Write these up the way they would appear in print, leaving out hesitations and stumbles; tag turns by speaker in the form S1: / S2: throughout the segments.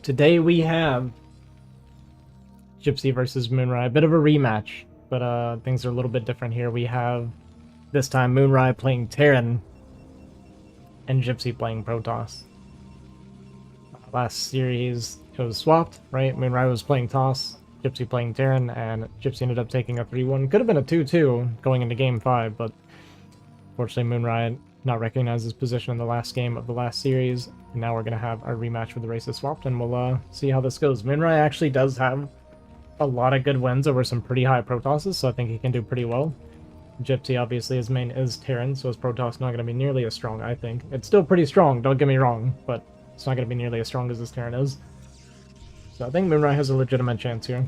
S1: Today we have Gypsy versus Moonrai. A bit of a rematch, but things are a little bit different here. We have this time Moonrai playing Terran and Gypsy playing Protoss. Last series it was swapped, right? Moonrai was playing Toss, Gypsy playing Terran, and Gypsy ended up taking a 3-1. Could have been a 2-2 going into Game 5, but fortunately Moonrai not recognized his position in the last game of the last series. And now we're going to have our rematch with the races swapped, and we'll see how this goes. Moonrai actually does have a lot of good wins over some pretty high Protosses, so I think he can do pretty well. Gypsy, obviously, his main is Terran, so his Protoss not going to be nearly as strong, I think. It's still pretty strong, don't get me wrong, but it's not going to be nearly as strong as his Terran is. So I think Moonrai has a legitimate chance here.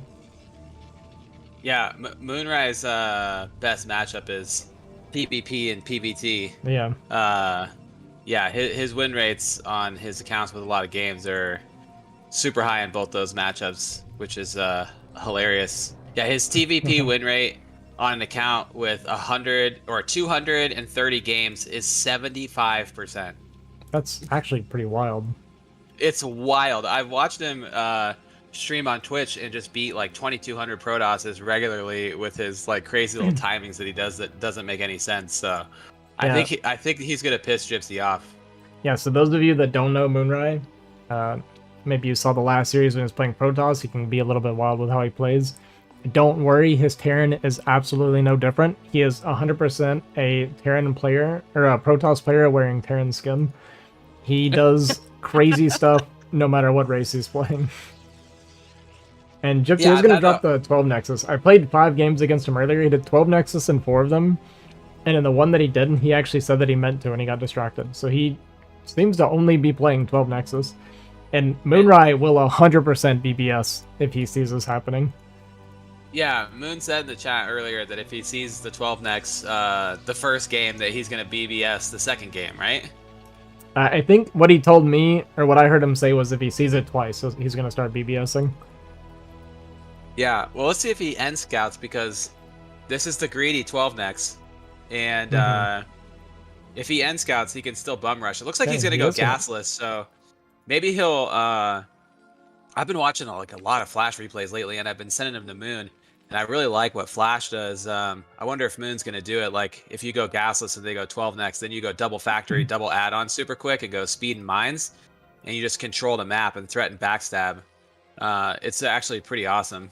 S2: Yeah, Moonrai's best matchup is PvP and PvT.
S1: Yeah.
S2: Yeah, his win rates on his accounts with a lot of games are super high in both those matchups, which is hilarious. Yeah, his TVP win rate on an account with 100 or 230 games is 75%.
S1: That's actually pretty wild.
S2: It's wild. I've watched him stream on Twitch and just beat like 2200 Protosses regularly with his like crazy little timings that he does that doesn't make any sense. So
S1: Yeah.
S2: I think he's gonna piss Gypsy off.
S1: Yeah, so those of you that don't know Moonrai, maybe you saw the last series when he was playing Protoss, he can be a little bit wild with how he plays. Don't worry, his Terran is absolutely no different. He is 100% a Terran player, or a Protoss player wearing Terran skin. He does crazy stuff no matter what race he's playing. And Gypsy is going to drop the 12 Nexus. I played 5 games against him earlier. He did 12 Nexus in 4 of them. And in the one that he didn't, he actually said that he meant to and he got distracted. So he seems to only be playing 12 Nexus. And Moonrai will 100% BBS if he sees this happening.
S2: Yeah, Moon said in the chat earlier that if he sees the 12 Nex, the first game, that he's going to BBS the second game, right?
S1: I think what he told me, or what I heard him say, was if he sees it twice, so he's going to start BBSing.
S2: Yeah, well, let's see if he end scouts, because this is the greedy 12 Nex. And if he end scouts, he can still bum rush. It looks like he's going to go gasless, so maybe he'll... I've been watching like a lot of Flash replays lately, and I've been sending him to Moon, and I really like what Flash does. I wonder if Moon's going to do it. Like, if you go gasless and they go 12 next, then you go double factory, double add-on super quick, and go speed and mines, and you just control the map and threaten backstab. It's actually pretty awesome.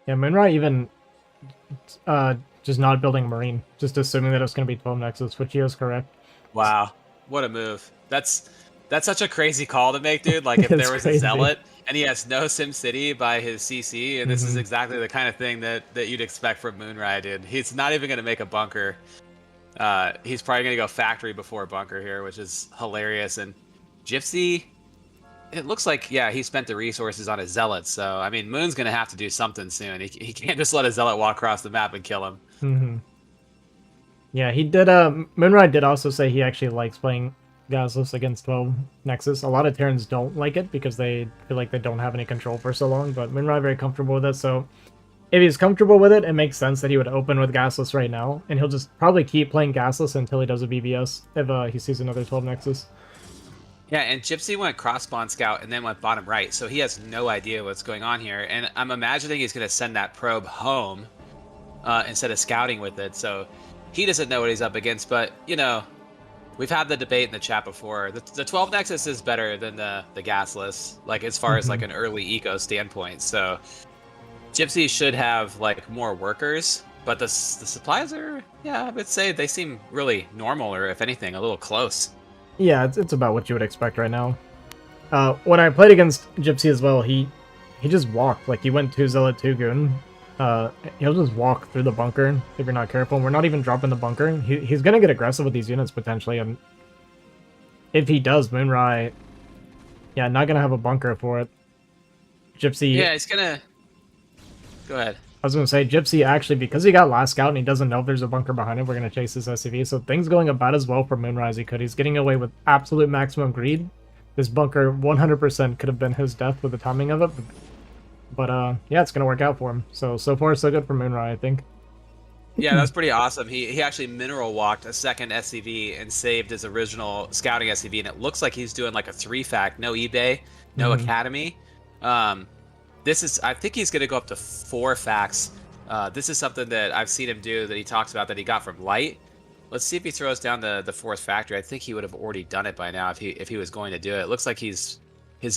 S1: Yeah, Moonrai even just not building Marine, just assuming that it's going to be 12 Nexus, which he is correct.
S2: Wow, what a move. That's such a crazy call to make, dude. Like, if there was
S1: crazy.
S2: A Zealot, and he has no SimCity by his CC, and this is exactly the kind of thing that you'd expect from Moonrai, dude. He's not even going to make a bunker. He's probably going to go factory before bunker here, which is hilarious. And Gypsy, it looks like, yeah, he spent the resources on his Zealot. So, I mean, Moon's going to have to do something soon. He can't just let a Zealot walk across the map and kill him.
S1: Yeah, he did. Moonrai did also say he actually likes playing gasless against 12 Nexus. A lot of Terrans don't like it because they feel like they don't have any control for so long, but Moonrai very comfortable with it, so if he's comfortable with it, it makes sense that he would open with gasless right now, and he'll just probably keep playing gasless until he does a BBS if he sees another 12 Nexus.
S2: Yeah, and Gypsy went cross-spawn scout and then went bottom right, so he has no idea what's going on here, and I'm imagining he's going to send that probe home instead of scouting with it, so he doesn't know what he's up against, but, you know, we've had the debate in the chat before. The 12 Nexus is better than the gasless, like as far as like an early eco standpoint. So Gypsy should have like more workers, but the supplies are, yeah, I would say they seem really normal, or if anything, a little close.
S1: Yeah, it's about what you would expect right now. When I played against Gypsy as well, he just walked. Like, he went 2 Zealot, 2 Goon. He'll just walk through the bunker if you're not careful. We're not even dropping the bunker. He's gonna get aggressive with these units potentially, and if he does, Moonrai, yeah, not gonna have a bunker for it. Gypsy,
S2: yeah, he's gonna go ahead.
S1: I was gonna say Gypsy actually, because he got last scout and he doesn't know if there's a bunker behind him, we're gonna chase his SCV. So things going about as well for Moonrai as he could. He's getting away with absolute maximum greed. This bunker 100% could have been his death with the timing of it. But yeah, it's going to work out for him. So far, so good for Moonrai, I think.
S2: Yeah, that's pretty awesome. He actually mineral walked a second SCV and saved his original scouting SCV, and it looks like he's doing like a 3-fact, no eBay, no academy. Um, I think he's gonna go up to 4 facts. This is something that I've seen him do that he talks about that he got from Light. Let's see if he throws down the 4th factory. I think he would have already done it by now if he was going to do it. It looks like his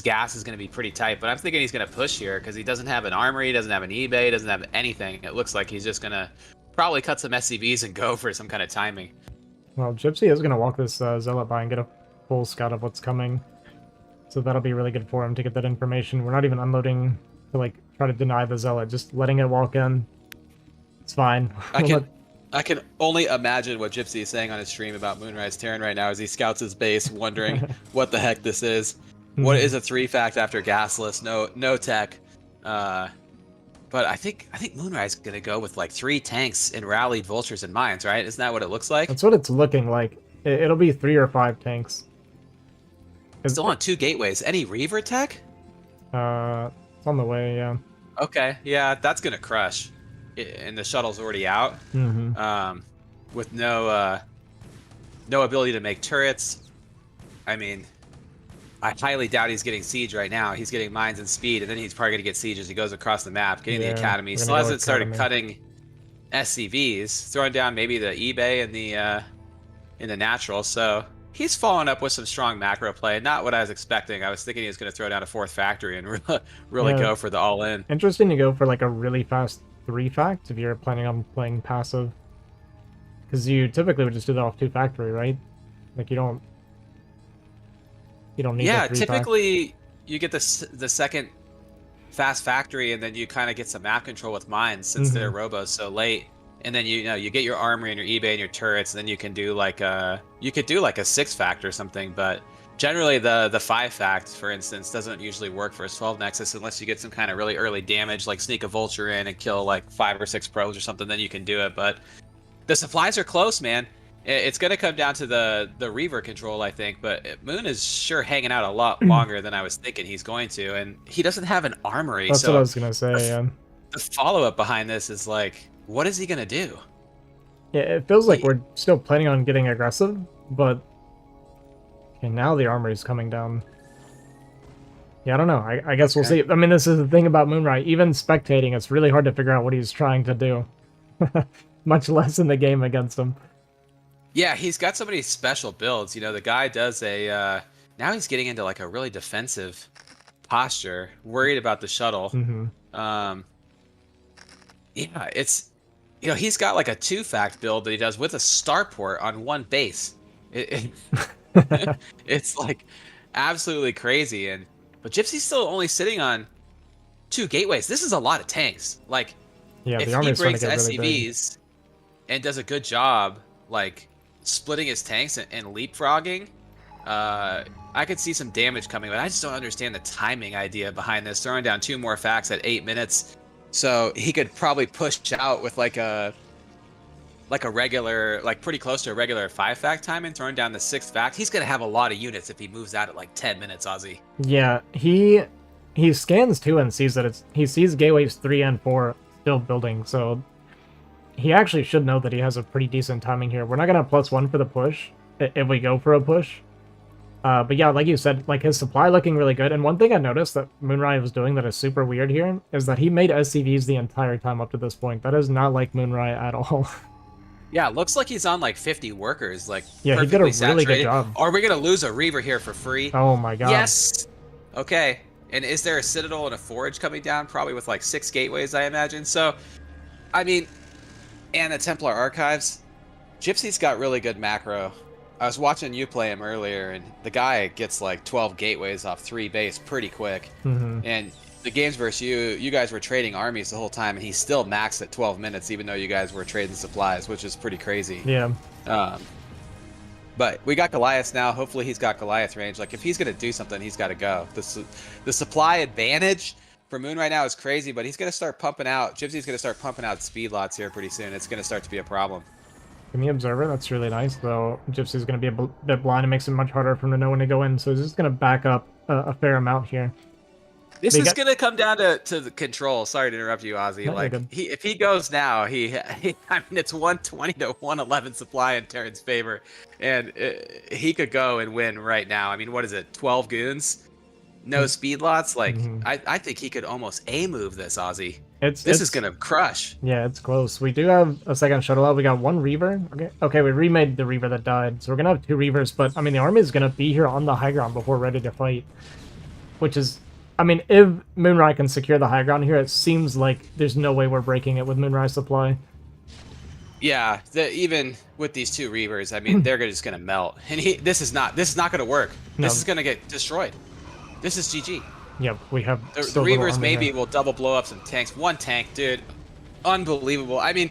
S2: gas is going to be pretty tight, but I'm thinking he's going to push here because he doesn't have an armory, doesn't have an eBay, doesn't have anything. It looks like he's just going to probably cut some SCVs and go for some kind of timing.
S1: Well, Gypsy is going to walk this Zealot by and get a full scout of what's coming. So that'll be really good for him to get that information. We're not even unloading to, like, try to deny the Zealot. Just letting it walk in. It's fine.
S2: I can only imagine what Gypsy is saying on his stream about Moonrise Terran right now as he scouts his base, wondering what the heck this is. What is a 3-fact after gasless? No tech. But I think Moonrise is gonna go with like 3 tanks and rallied vultures and mines, right? Isn't that what it looks like?
S1: That's what it's looking like. It'll be 3 or 5 tanks.
S2: Still on 2 gateways. Any Reaver tech?
S1: It's on the way, yeah.
S2: Okay, yeah, that's gonna crush. And the shuttle's already out. With no ability to make turrets. I mean, I highly doubt he's getting siege right now. He's getting mines and speed, and then he's probably gonna get siege as he goes across the map, getting the academy. Still hasn't started cutting SCVs, throwing down maybe the eBay and the natural. So he's following up with some strong macro play. Not what I was expecting. I was thinking he was gonna throw down a 4th factory and really go for the all-in.
S1: Interesting to go for like a really fast 3-fact if you're planning on playing passive, because you typically would just do that off 2 factory, right? Like you don't need.
S2: Yeah, typically you get the second fast factory, and then you kind of get some map control with mines since they're robos so late, and then you get your armory and your eBay and your turrets, and then you can do like a 6-fact or something. But generally the 5-fact, for instance, doesn't usually work for a 12 Nexus unless you get some kind of really early damage, like sneak a vulture in and kill like 5 or 6 pros or something. Then you can do it. But the supplies are close, man. It's going to come down to the Reaver control, I think. But Moon is sure hanging out a lot longer than I was thinking he's going to, and he doesn't have an armory.
S1: That's what I was gonna say. Yeah.
S2: The follow-up behind this is like, what is he gonna do?
S1: Yeah, it feels like we're still planning on getting aggressive, but okay, now the armory is coming down. Yeah, I don't know. I guess we'll see. I mean, this is the thing about Moonrai. Even spectating, it's really hard to figure out what he's trying to do. Much less in the game against him.
S2: Yeah, he's got so many special builds. You know, the guy does a... now he's getting into like a really defensive posture, worried about the shuttle. Yeah, it's... You know, he's got like a 2-fact build that he does with a starport on 1 base. It's like absolutely crazy. But Gypsy's still only sitting on 2 gateways. This is a lot of tanks. Like,
S1: yeah,
S2: if he brings SCVs and does a good job, like splitting his tanks and leapfrogging, I could see some damage coming. But I just don't understand the timing idea behind this. Throwing down 2 more facts at 8 minutes, so he could probably push out with like a regular, like pretty close to a regular 5-fact time, and throwing down the 6th fact. He's gonna have a lot of units if he moves out at like 10 minutes, Ozzy.
S1: Yeah, he scans too and sees that he sees gateways 3 and 4 still building, so he actually should know that he has a pretty decent timing here. We're not gonna +1 for the push if we go for a push. But yeah, like you said, like his supply looking really good. And one thing I noticed that Moonrai was doing that is super weird here is that he made SCVs the entire time up to this point. That is not like Moonrai at all.
S2: Yeah, it looks like he's on like 50 workers, like
S1: yeah, he did a really good job.
S2: Are we gonna lose a Reaver here for free?
S1: Oh my god.
S2: Yes. Okay. And is there a Citadel and a Forge coming down? Probably with like 6 gateways, I imagine. So, I mean, and the Templar Archives. Gypsy's got really good macro. I was watching you play him earlier, and the guy gets like 12 gateways off 3 base pretty quick. And the games versus you guys were trading armies the whole time, and he still maxed at 12 minutes, even though you guys were trading supplies, which is pretty crazy.
S1: Yeah.
S2: But we got Goliath now. Hopefully he's got Goliath range. Like, if he's going to do something, he's got to go. The supply advantage for Moon right now is crazy, but he's going to start pumping out. Gypsy's going to start pumping out speed lots here pretty soon. It's going to start to be a problem.
S1: Give me Observer. That's really nice, though. Gypsy's going to be a bit blind. It makes it much harder for him to know when to go in, so he's just going to back up a fair amount here.
S2: This is gonna come down to the control. Sorry to interrupt you, Ozzy.
S1: No,
S2: like if he goes now, I mean it's 120 to 111 supply in Terran's favor, and he could go and win right now. I mean, what is it? 12 goons, no speed lots. Like I think he could almost A-move this, Ozzy. This is gonna crush.
S1: Yeah, it's close. We do have a second shuttle out. We got one Reaver. Okay, we remade the Reaver that died, so we're gonna have 2 Reavers. But I mean, the army is gonna be here on the high ground before ready to fight, which is. I mean, if Moonrai can secure the high ground here, it seems like there's no way we're breaking it with Moonrai supply.
S2: Yeah, even with these 2 Reavers, I mean, they're just gonna melt. And this is not gonna work. This is gonna get destroyed. This is GG.
S1: Yep, we have
S2: the Reavers maybe will double blow up some tanks. 1 tank, dude, unbelievable. I mean,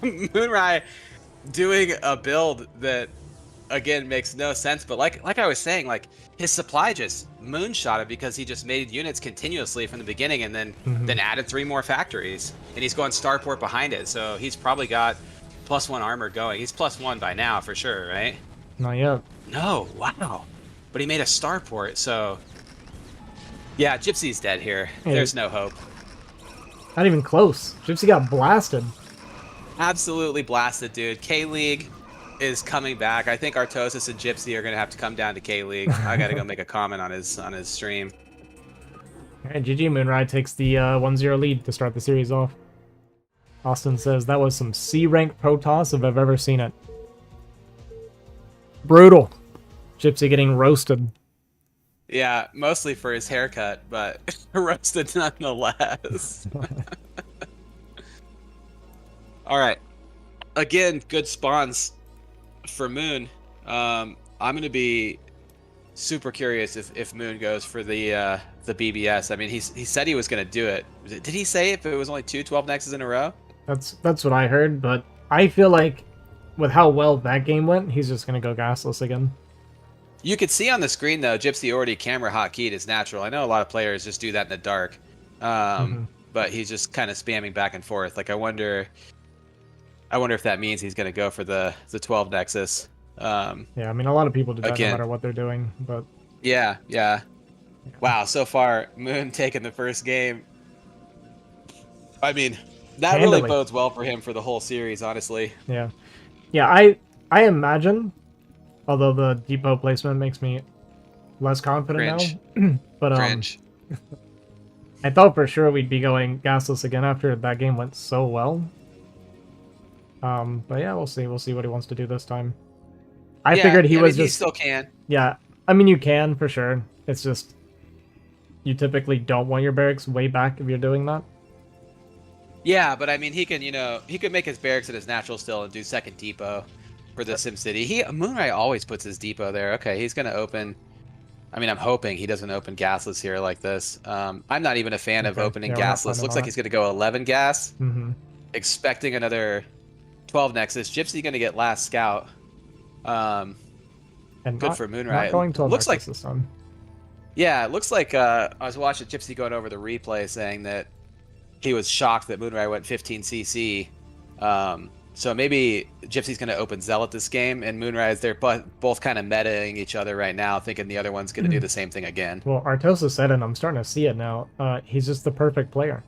S2: Moonrai doing a build that again makes no sense, but like I was saying, like his supply just moonshot it because he just made units continuously from the beginning and then added 3 more factories, and he's going starport behind it, so he's probably got +1 armor going. He's +1 by now for sure, right?
S1: Not yet.
S2: No, wow. But he made a starport, so yeah, Gypsy's dead here. Hey. There's no hope.
S1: Not even close. Gypsy got blasted.
S2: Absolutely blasted, dude. K-League is coming back. I think Artosis and Gypsy are gonna have to come down to K-League. I gotta go make a comment on his stream.
S1: Alright, GG. Moonrai takes the 1-0 lead to start the series off. Austin says that was some C-rank Protoss if I've ever seen it. Brutal. Gypsy getting roasted.
S2: Yeah, mostly for his haircut, but roasted nonetheless. All right. Again, good spawns for Moon. I'm gonna be super curious if Moon goes for the BBS. I mean, he said he was gonna do it. Did he say if it was only 2 12 nexus in a row?
S1: That's what I heard, but I feel like with how well that game went, he's just gonna go gasless again.
S2: You could see on the screen though, Gypsy already camera hotkeyed his natural. I know a lot of players just do that in the dark, but he's just kind of spamming back and forth. Like I wonder if that means he's going to go for the 12 nexus.
S1: Yeah, I mean a lot of people do that no matter what they're doing, but
S2: yeah. Wow, so far Moon taking the first game. I mean, that really bodes well for him for the whole series, honestly.
S1: Yeah, I imagine. Although the depot placement makes me less confident now. But I thought for sure we'd be going gasless again after that game went so well. But yeah, we'll see. We'll see what he wants to do this time. I figured he was just...
S2: He still can.
S1: Yeah, I mean, you can for sure. It's just... You typically don't want your barracks way back if you're doing that.
S2: Yeah, but I mean, he can, he could make his barracks at his natural still and do second depot. For the SimCity. Moonrai always puts his depot there. Okay, he's going to open... I mean, I'm hoping he doesn't open gasless here like this. I'm not even a fan of opening gasless. Looks like he's going to go 11 gas. Expecting another 12 nexus. Gypsy going to get last scout. And good for Moonrai.
S1: Not going 12
S2: looks like
S1: this time.
S2: Yeah, it looks like I was watching Gypsy going over the replay saying that he was shocked that Moonrai went 15 CC. So maybe Gypsy's going to open Zealot this game, and Moonrise, they're both kind of metaing each other right now, thinking the other one's going to do the same thing again.
S1: Well, Artosa said it, and I'm starting to see it now. He's just the perfect player.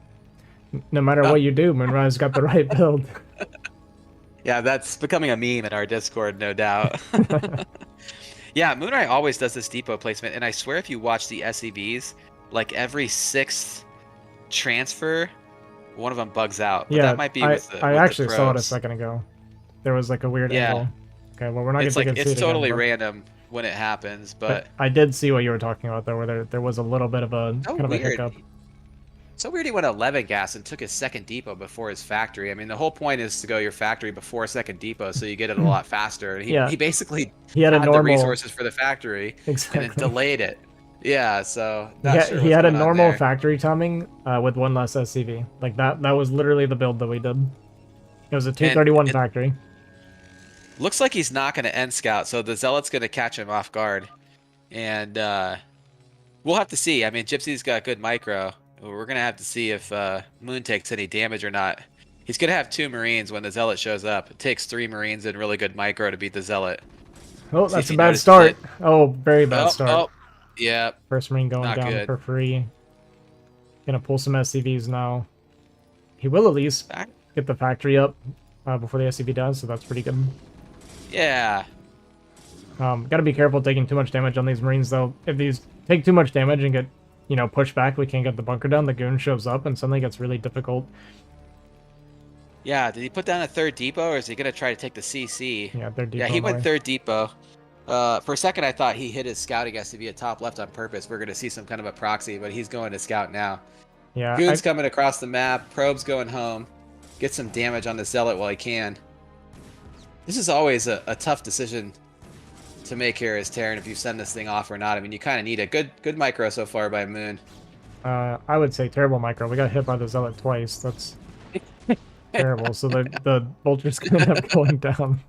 S1: No matter what you do, Moonrise got the right build.
S2: Yeah, that's becoming a meme in our Discord, no doubt. Yeah, Moonrai always does this depot placement, and I swear if you watch the SEVs, like every 6th transfer... one of them bugs out. But that might be with the
S1: I actually saw it a second ago. There was like a weird angle. Okay, well we're not
S2: going to it's totally random when it happens, but
S1: I did see what you were talking about there, where there was a little bit of a kind of a hiccup.
S2: So weird he went 11 gas and took his second depot before his factory. I mean, the whole point is to go your factory before second depot so you get it a lot faster. And he basically
S1: had
S2: the resources for the factory and then delayed it. Yeah, so
S1: he had a normal factory timing with 1 less SCV. Like that was literally the build that we did. It was a 231 factory.
S2: Looks like he's not going to end scout, so the Zealot's going to catch him off guard. And we'll have to see. I mean, Gypsy's got good micro. We're going to have to see if Moon takes any damage or not. He's going to have 2 Marines when the Zealot shows up. It takes 3 Marines and really good micro to beat the Zealot.
S1: Oh, that's a bad start. Oh, very bad start.
S2: Yeah,
S1: First Marine going
S2: not
S1: down
S2: good.
S1: for free. Gonna pull some SCVs now. He will at least get the factory up before the SCV does, so that's pretty good.
S2: Yeah.
S1: Gotta be careful taking too much damage on these Marines, though. If these take too much damage and get, you know, pushed back, we can't get the bunker down, the goon shows up, and suddenly gets really difficult.
S2: Yeah, did he put down a third depot, or is he going to try to take the CC?
S1: Yeah, third depot.
S2: Yeah, he went
S1: away.
S2: third depot. For a second, I thought he hit his scouting SCV at top left on purpose. We're going to see some kind of a proxy, but he's going to scout now.
S1: Yeah,
S2: Goon's coming across the map. Probe's going home. Get some damage on the Zealot while he can. This is always a tough decision to make here as Terran if you send this thing off or not. I mean, you kind of need a good micro so far by Moon.
S1: I would say terrible micro. We got hit by the Zealot twice. That's terrible. So the Vulture's gonna end up going down.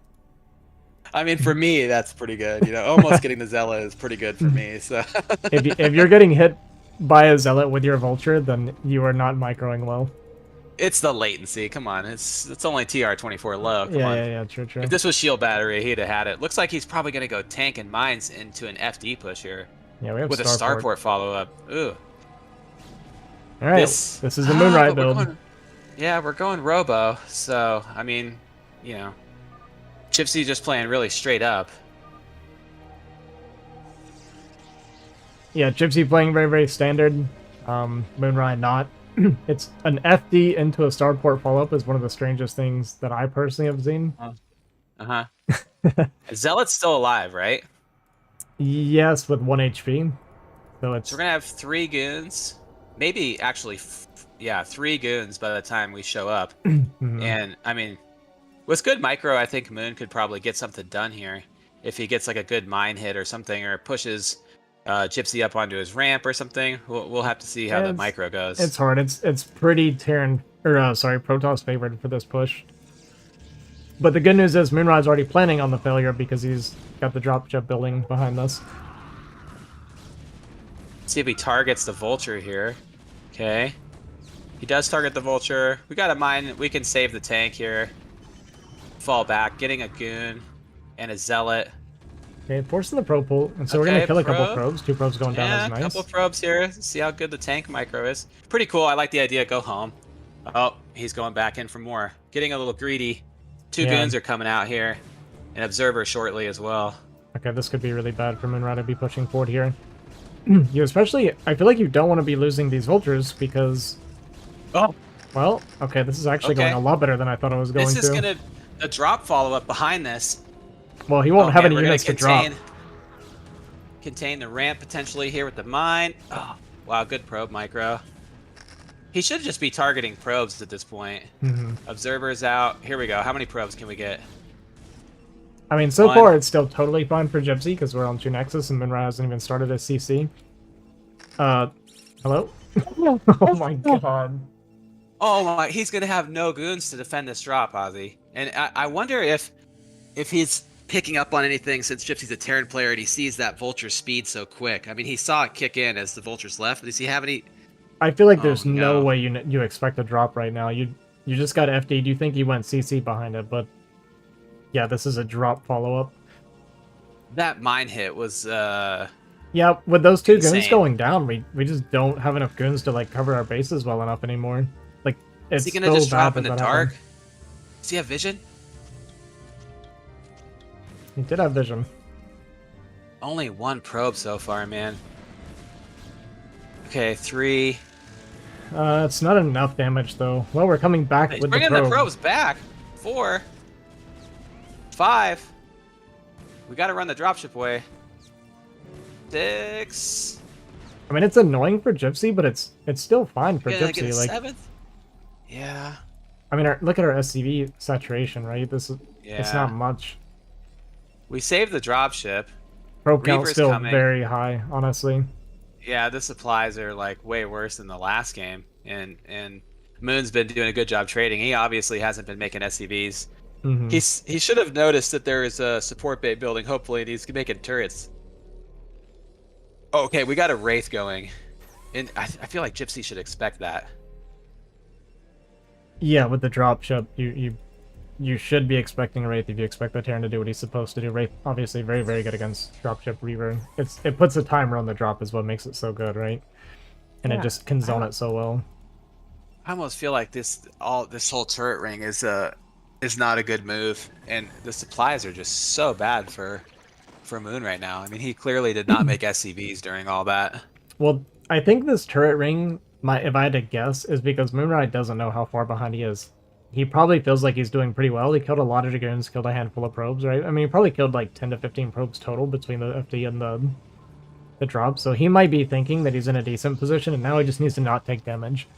S2: I mean, for me, that's pretty good. You know, almost getting the Zealot is pretty good for me. So
S1: if you're getting hit by a Zealot with your Vulture, then you are not microing well.
S2: it's the latency. Come on, it's only TR-24 low. Come on.
S1: Yeah, true.
S2: If this was shield battery, he'd have had it. Looks like he's probably gonna go tank and mines into an FD push here.
S1: Yeah, we have
S2: with a starport follow up. Ooh.
S1: All right, this is the Moonrai build.
S2: We're going Robo. So I mean, you know, Gypsy just playing really straight up.
S1: Yeah, Gypsy playing very standard. Moonrai not. It's an FD into a starport follow-up is one of the strangest things that I personally have seen.
S2: Zealot's still alive, right?
S1: Yes, with 1 HP. So
S2: we're gonna have 3 goons, maybe actually, 3 goons by the time we show up. And I mean, with good micro, I think Moon could probably get something done here if he gets like a good mine hit or something, or pushes Gypsy up onto his ramp or something. We'll have to see how the micro goes.
S1: It's hard. It's pretty Terran Protoss favored for this push. But the good news is Moonrai's already planning on the failure because he's got the dropship building behind us.
S2: Let's see if he targets the Vulture here. Okay. He does target the Vulture. We got a mine. We can save the tank here. Fall back, getting a goon and a Zealot.
S1: Okay, forcing the probe pull, and so we're gonna kill a couple probes. 2 probes going down is nice.
S2: A couple probes here. See how good the tank micro is. Pretty cool. I like the idea. Go home. Oh, he's going back in for more. Getting a little greedy. 2 goons are coming out here. An observer shortly as well.
S1: Okay, this could be really bad for Moonrai to be pushing forward here. You especially, I feel like you don't want to be losing these Vultures because...
S2: Oh!
S1: Well, okay, this is actually going a lot better than I thought it was going to.
S2: This is gonna... A drop follow-up behind this.
S1: Well, he won't have any units to drop.
S2: Contain the ramp potentially here with the mine. Oh, wow, good probe micro. He should just be targeting probes at this point. Observers out. Here we go. How many probes can we get?
S1: I mean, so far it's still totally fine for Gypsy because we're on 2 Nexus and Moonrai hasn't even started a CC. Hello? Oh my god.
S2: Oh my, he's gonna have no goons to defend this drop, Ozzy. And I wonder if he's picking up on anything since Gypsy's a Terran player and he sees that Vulture speed so quick. I mean, he saw it kick in as the Vultures left, but does he have any...
S1: I feel like there's no way you expect a drop right now. You just got FD. Do you think you went CC behind it? But yeah, this is a drop follow-up.
S2: That mine hit was...
S1: Yeah, with those 2
S2: insane.
S1: goons going down, we just don't have enough goons to like cover our bases well enough anymore. Like, it's
S2: is he gonna just drop in the dark? Does he have vision?
S1: He did have vision.
S2: Only 1 probe so far, man. Okay, 3.
S1: It's not enough damage though. Well, we're coming back with the probe.
S2: Bringing the probes back. 4. 5. We got to run the dropship away. 6.
S1: I mean, it's annoying for Gypsy, but it's still fine for Gypsy. Like
S2: 7th. Yeah.
S1: I mean, look at our SCV saturation, right? This is it's not much.
S2: We saved the dropship.
S1: Probe count still very high, honestly.
S2: Yeah, the supplies are like way worse than the last game, and Moon's been doing a good job trading. He obviously hasn't been making SCVs. He should have noticed that there is a support bay building. Hopefully, and he's making turrets. Okay, we got a Wraith going, and I feel like Gypsy should expect that.
S1: Yeah, with the dropship, you should be expecting Wraith if you expect the Terran to do what he's supposed to do. Wraith, obviously, very, very good against Dropship Reaver. It puts a timer on the drop is what makes it so good, right? And it just can zone it so well.
S2: I almost feel like this whole turret ring is not a good move, and the supplies are just so bad for Moon right now. I mean, he clearly did not make SCVs during all that.
S1: Well, I think this turret ring, if I had to guess, is because Moonrai doesn't know how far behind he is. He probably feels like he's doing pretty well. He killed a lot of Dragoons, killed a handful of probes, right? I mean, he probably killed like 10 to 15 probes total between the FD and the drop. So he might be thinking that he's in a decent position, and now he just needs to not take damage,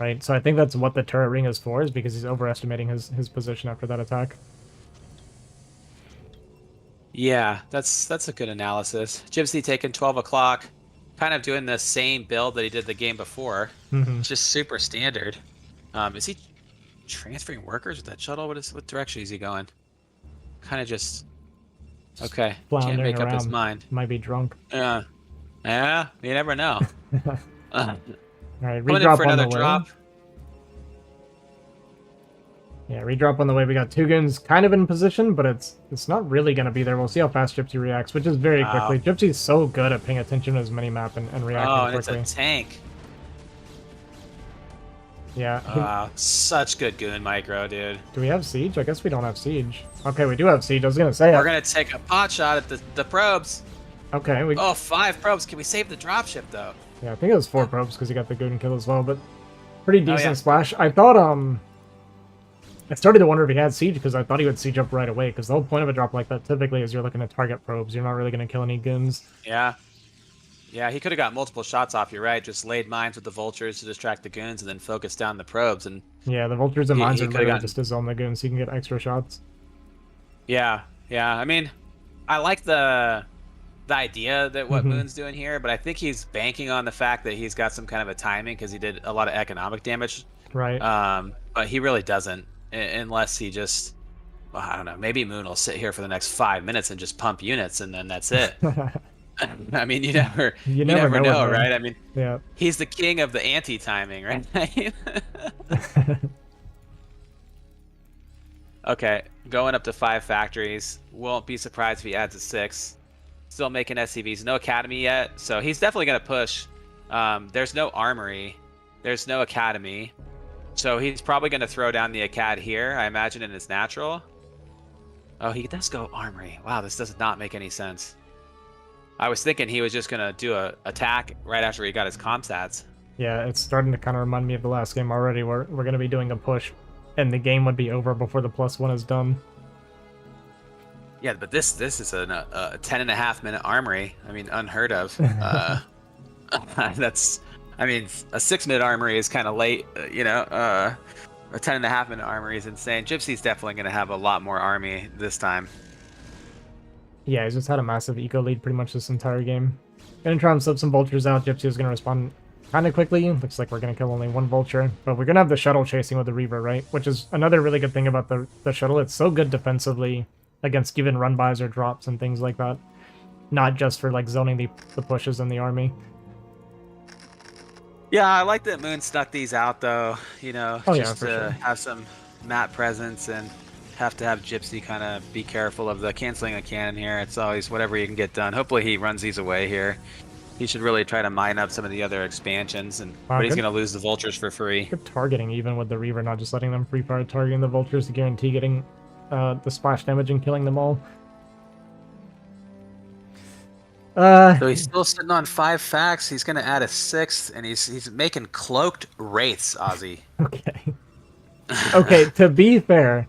S1: right? So I think that's what the turret ring is for, is because he's overestimating his position after that attack.
S2: Yeah, that's a good analysis. Gypsy taking 12 o'clock, kind of doing the same build that he did the game before. It's just super standard. Is he transferring workers with that shuttle? What direction is he going? Kind of just okay. Can't make up his mind.
S1: Might be drunk.
S2: Yeah, you never know.
S1: All right,
S2: redrop for another drop.
S1: Yeah, redrop on the way. We got 2 goons kind of in position, but it's not really going to be there. We'll see how fast Gypsy reacts, which is very quickly. Gypsy's so good at paying attention to his minimap and reacting quickly.
S2: Oh, it's a tank.
S1: Yeah.
S2: Wow, such good goon micro, dude.
S1: Do we have siege? I guess we don't have siege. Okay, we do have siege. I was going to say
S2: we're going to take a pot shot at the probes.
S1: Okay.
S2: 5 probes. Can we save the dropship, though?
S1: Yeah, I think it was 4 probes because he got the goon kill as well, but pretty decent splash. I thought, I started to wonder if he had siege because I thought he would siege up right away, because the whole point of a drop like that typically is you're looking to target probes. You're not really going to kill any goons.
S2: Yeah. Yeah, he could have got multiple shots off, you're right. Just laid mines with the vultures to distract the goons and then focus down the probes. And
S1: yeah, the vultures and mines are literally just to zone the goons so you can get extra shots.
S2: Yeah, yeah. I mean, I like the idea that what Moon's doing here, but I think he's banking on the fact that he's got some kind of a timing because he did a lot of economic damage.
S1: Right.
S2: But he really doesn't. Unless he just, well, I don't know, maybe Moon will sit here for the next 5 minutes and just pump units, and then that's it. I mean, you never know, right? I mean,
S1: yeah,
S2: he's the king of the anti-timing, right? Okay, going up to 5 factories. Won't be surprised if he adds a 6. Still making SCVs. No academy yet, so he's definitely going to push. There's no armory. There's no academy. So he's probably going to throw down the Acad here, I imagine, in his natural. Oh, he does go armory. Wow, this does not make any sense. I was thinking he was just going to do a attack right after he got his comp stats.
S1: Yeah, it's starting to kind of remind me of the last game already, where we're going to be doing a push, and the game would be over before the +1 is done.
S2: Yeah, but this is a 10.5-minute armory. I mean, unheard of. That's... I mean, a 6-minute armory is kind of late, you know. A 10.5-minute armory is insane. Gypsy's definitely going to have a lot more army this time.
S1: Yeah, he's just had a massive eco lead pretty much this entire game. Gonna try and sub some vultures out. Gypsy is going to respond kind of quickly. Looks like we're going to kill only 1 vulture. But we're going to have the shuttle chasing with the Reaver, right? Which is another really good thing about the shuttle. It's so good defensively against given run-bys or drops and things like that. Not just for, like, zoning the pushes in the army.
S2: Yeah, I like that Moon snuck these out, though, you know, just to
S1: sure.
S2: have some map presence and have to have Gypsy kind of be careful of the canceling a cannon here. It's always whatever he can get done. Hopefully he runs these away here. He should really try to mine up some of the other expansions, but he's going to lose the vultures for free.
S1: Good targeting, even with the Reaver, not just letting them free fire, targeting the vultures to guarantee getting the splash damage and killing them all.
S2: So he's still sitting on 5 facts. He's going to add a 6th, and he's making cloaked wraiths, Ozzy.
S1: Okay. Okay, to be fair,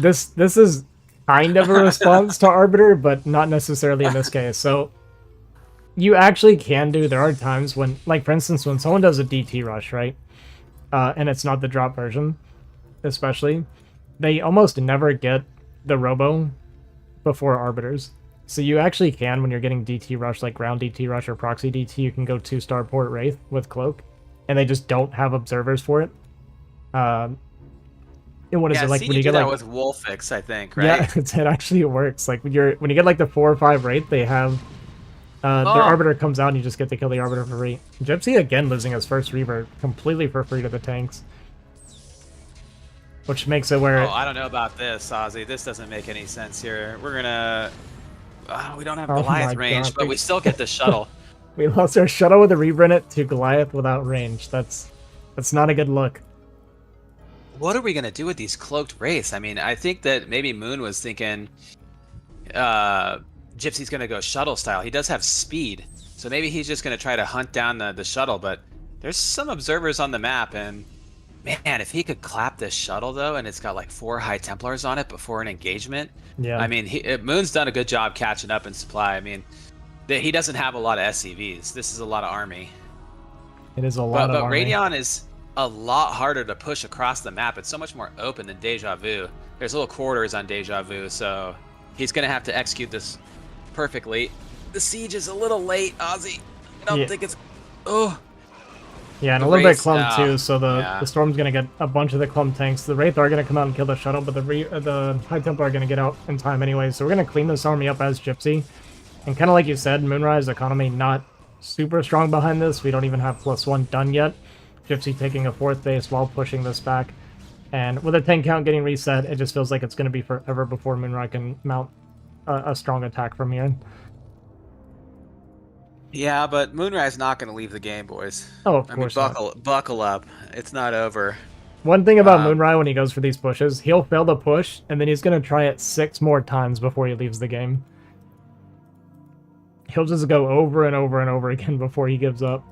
S1: this is kind of a response to Arbiter, but not necessarily in this case. So you actually can do, there are times when, like for instance, when someone does a DT rush, right? And it's not the drop version, especially, they almost never get the robo before Arbiters. So you actually can, when you're getting DT rush, like ground DT rush or proxy DT, you can go 2-star port Wraith with Cloak, and they just don't have observers for it. And what is it like when you get
S2: that
S1: like
S2: with Wolfix, I think, right?
S1: Yeah, it actually works. Like when you get like the 4 or 5 Wraith, they have their Arbiter comes out and you just get to kill the Arbiter for free. Gypsy again losing his first Reaver completely for free to the tanks. which makes it where...
S2: Oh, I don't know about this, Ozzy. This doesn't make any sense here. We're gonna... we don't have
S1: Oh
S2: Goliath
S1: my
S2: range,
S1: God,
S2: but we still get the shuttle.
S1: We lost our shuttle with a Rebrennet to Goliath without range. That's not a good look.
S2: What are we gonna do with these cloaked wraiths? I mean, I think that maybe Moon was thinking Gypsy's gonna go shuttle style. He does have speed, so maybe he's just gonna try to hunt down the shuttle, but there's some observers on the map, and man, if he could clap this shuttle though, and it's got like 4 High Templars on it before an engagement,
S1: yeah.
S2: I mean, Moon's done a good job catching up in supply. I mean, he doesn't have a lot of SCVs. This is a lot of army.
S1: It is a lot of army.
S2: But Radion is a lot harder to push across the map. It's so much more open than Deja Vu. There's little corridors on Deja Vu, so he's gonna have to execute this perfectly. The siege is a little late, Ozzy. I don't think it's... Oh.
S1: Yeah, and a little bit clumped too, so the Storm's going to get a bunch of the clump tanks. The Wraith are going to come out and kill the shuttle, but the High Templar are going to get out in time anyway, so we're going to clean this army up as Gypsy. And kind of like you said, Moonrai's economy not super strong behind this. We don't even have +1 done yet. Gypsy taking a 4th base while pushing this back. And with a 10 count getting reset, it just feels like it's going to be forever before Moonrai can mount a strong attack from here.
S2: Yeah, but Moonrai's not going to leave the game, boys.
S1: Oh, of course
S2: not. Buckle up. It's not over.
S1: One thing about Moonrai when he goes for these pushes, he'll fail the push, and then he's going to try it 6 more times before he leaves the game. He'll just go over and over and over again before he gives up.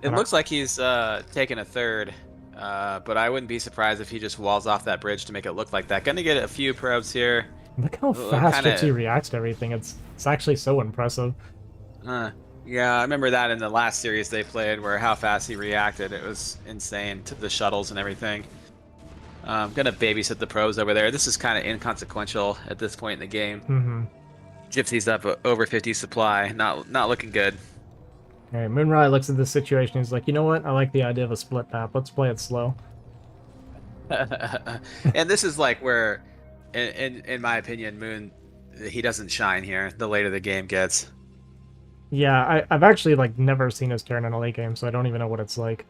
S2: It looks like he's taking a 3rd, but I wouldn't be surprised if he just walls off that bridge to make it look like that. Gonna get a few probes here.
S1: Look how fast Gypsy reacts to everything. It's actually so impressive.
S2: Yeah, I remember that in the last series they played, where how fast he reacted. It was insane to the shuttles and everything. I'm gonna babysit the probes over there. This is kind of inconsequential at this point in the game.
S1: Mm-hmm.
S2: Gypsy's up over 50 supply. Not looking good.
S1: All right, Moonrai looks at this situation. He's like, you know what? I like the idea of a split map. Let's play it slow.
S2: And this is like where, in my opinion, Moon, he doesn't shine here. The later the game gets.
S1: Yeah, I've actually like never seen his turn in a late game, so I don't even know what it's like.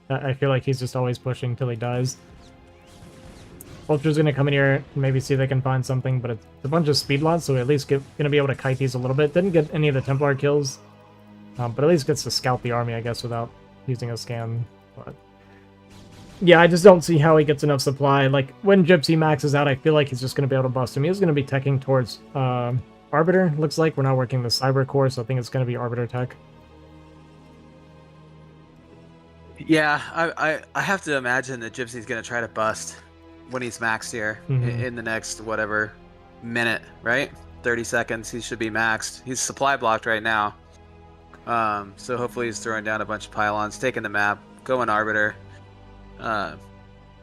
S1: I feel like he's just always pushing till he dies. Vulture's gonna come in here and maybe see if they can find something, but it's a bunch of speed lots, so we at least gonna be able to kite these a little bit. Didn't get any of the Templar kills, but at least gets to scout the army, I guess, without using a scan. But yeah, I just don't see how he gets enough supply. Like, when Gypsy maxes out, I feel like he's just gonna be able to bust him. He's gonna be teching towards Arbiter, looks like. We're now working the Cyber Core, so I think it's going to be Arbiter tech.
S2: Yeah, I have to imagine that Gypsy's going to try to bust when he's maxed here in the next, whatever, minute, right? 30 seconds, he should be maxed. He's supply blocked right now. So hopefully he's throwing down a bunch of pylons, taking the map, going Arbiter.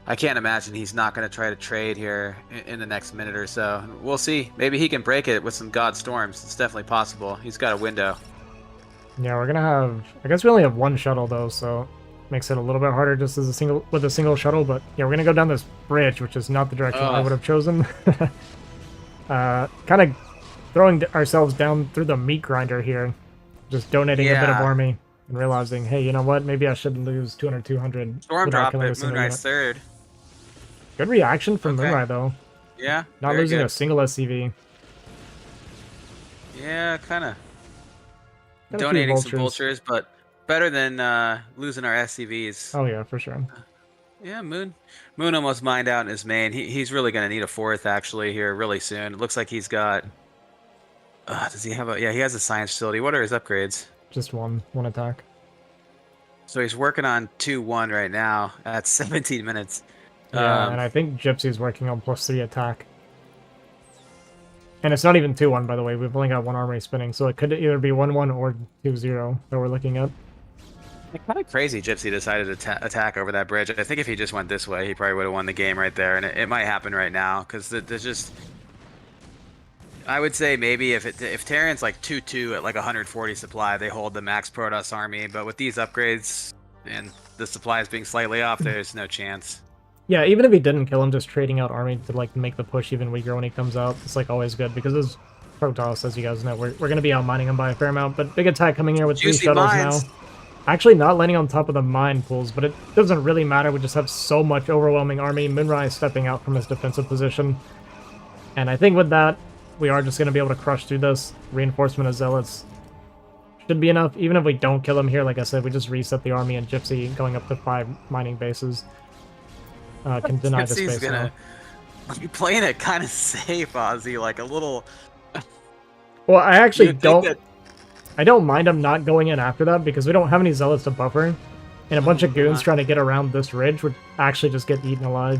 S2: I can't imagine he's not going to try to trade here in the next minute or so. We'll see. Maybe he can break it with some God Storms. It's definitely possible. He's got a window.
S1: Yeah, we're going to have... I guess we only have 1 shuttle, though, so makes it a little bit harder just as with a single shuttle. But yeah, we're going to go down this bridge, which is not the direction I would have chosen. Kind of throwing ourselves down through the meat grinder here. Just donating a bit of army and realizing, hey, you know what? Maybe I shouldn't lose 200-200.
S2: Storm drop at Moonrai's 3rd.
S1: Good reaction from Moonrai, though.
S2: Yeah,
S1: not losing a single SCV.
S2: Yeah, kind of donating some vultures, but better than losing our SCVs.
S1: Oh yeah, for sure.
S2: Yeah, Moon almost mined out in his main. He's really going to need a 4th actually here really soon. It looks like he's got... does he have a... Yeah, he has a science facility. What are his upgrades?
S1: Just one attack.
S2: So he's working on 2-1 right now at 17 minutes.
S1: Yeah, and I think Gypsy's working on +3 attack. And it's not even 2-1, by the way. We've only got 1 armory spinning, so it could either be 1-1 or 2-0 that we're looking at.
S2: It's kind of crazy Gypsy decided to attack over that bridge. I think if he just went this way, he probably would have won the game right there. And it might happen right now, because there's just... I would say maybe if Terran's like 2-2 at like 140 supply, they hold the max Protoss army. But with these upgrades and the supplies being slightly off, there's no chance.
S1: Yeah, even if he didn't kill him, just trading out army to like make the push even weaker when he comes out, it's like always good because as Protoss, as you guys know, we're going to be outmining him by a fair amount. But big attack coming here with 3 shuttles now. Actually not landing on top of the mine pools, but it doesn't really matter. We just have so much overwhelming army. Moonrai stepping out from his defensive position. And I think with that, we are just going to be able to crush through this. Reinforcement of Zealots should be enough. Even if we don't kill him here, like I said, we just reset the army, and Gypsy going up to 5 mining bases can deny the space now.
S2: You're playing it kind of safe, Ozzy, like a little...
S1: Well, I actually don't... I don't mind him not going in after that, because we don't have any Zealots to buffer, and a bunch of goons trying to get around this ridge would actually just get eaten alive.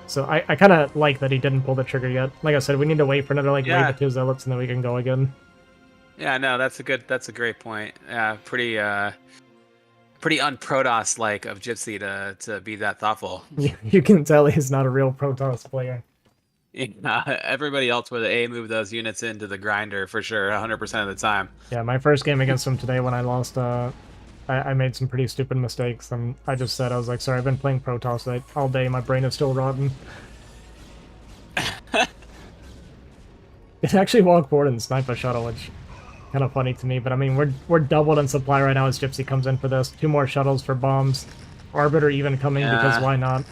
S1: So I kind of like that he didn't pull the trigger yet. Like I said, we need to wait for another wave of 2 Zealots, and then we can go again.
S2: Yeah, no, that's a great point. Yeah, pretty un-Protoss-like of Gypsy to be that thoughtful.
S1: You can tell he's not a real Protoss player.
S2: Everybody else would A move those units into the grinder for sure, 100% of the time.
S1: Yeah, my first game against him today when I lost, I made some pretty stupid mistakes, and I just said, I was like, sorry, I've been playing Protoss all day, my brain is still rotten. It actually walked forward and sniped a shuttle, which kind of funny to me, but I mean, we're doubled in supply right now as Gypsy comes in for this. 2 more shuttles for bombs. Arbiter even coming, because why not?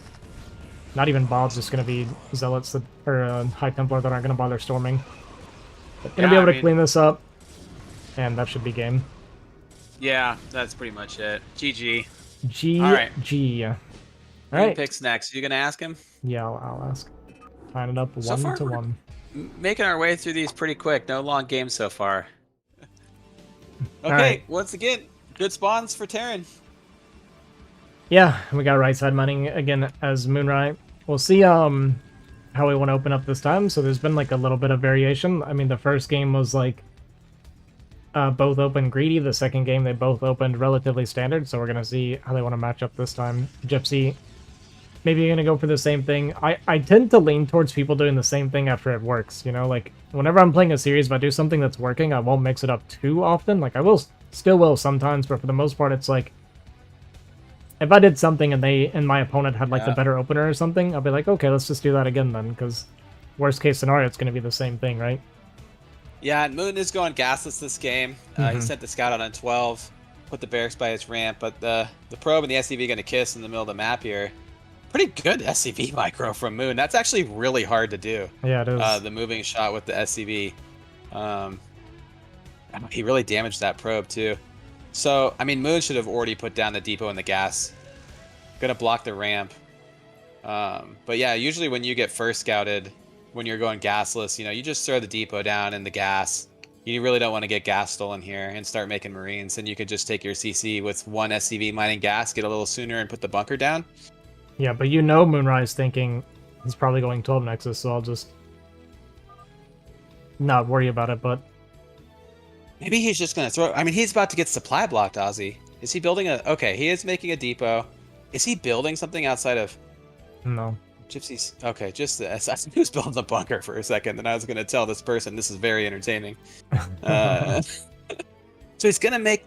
S1: Not even Bob's just going to be Zealots that, or High Templar that aren't going to bother storming. But going to be able to clean this up, and that should be game.
S2: Yeah, that's pretty much it. GG.
S1: GG. All right.
S2: Who picks next? You going to ask him?
S1: Yeah, I'll ask. Tying it up 1-1.
S2: Making our way through these pretty quick. No long games so far. Okay,
S1: right.
S2: Once again, good spawns for Terran.
S1: Yeah, we got right side mining again as Moonrai. We'll see how we want to open up this time. So there's been like a little bit of variation. I mean, the first game was like both open greedy. The second game they both opened relatively standard. So we're gonna see how they want to match up this time. Gypsy, maybe you're gonna go for the same thing. I tend to lean towards people doing the same thing after it works. You know, like whenever I'm playing a series, if I do something that's working, I won't mix it up too often. Like I still will sometimes, but for the most part, it's like, if I did something and my opponent had like the better opener or something, I'll be like, okay, let's just do that again then, because worst case scenario, it's going to be the same thing, right?
S2: Yeah, and Moon is going gasless this game. He sent the scout out on 12, put the barracks by his ramp, but the probe and the SCV going to kiss in the middle of the map here. Pretty good SCV micro from Moon. That's actually really hard to do.
S1: Yeah, it is.
S2: The moving shot with the SCV. He really damaged that probe too. So, I mean, Moon should have already put down the depot and the gas. Gonna block the ramp. But yeah, usually when you get first scouted, when you're going gasless, you know, you just throw the depot down and the gas. You really don't want to get gas stolen here and start making Marines. And you could just take your CC with 1 SCV mining gas, get a little sooner, and put the bunker down.
S1: Yeah, but you know Moonrise thinking he's probably going 12 Nexus, so I'll just not worry about it, but...
S2: Maybe he's just going to throw... I mean, he's about to get supply blocked, Ozzy. Is he building a... Okay, he is making a depot. Is he building something outside of...
S1: No.
S2: Gypsy's... Okay, just this. I was building a bunker for a second, and I was going to tell this person this is very entertaining. So he's going to make...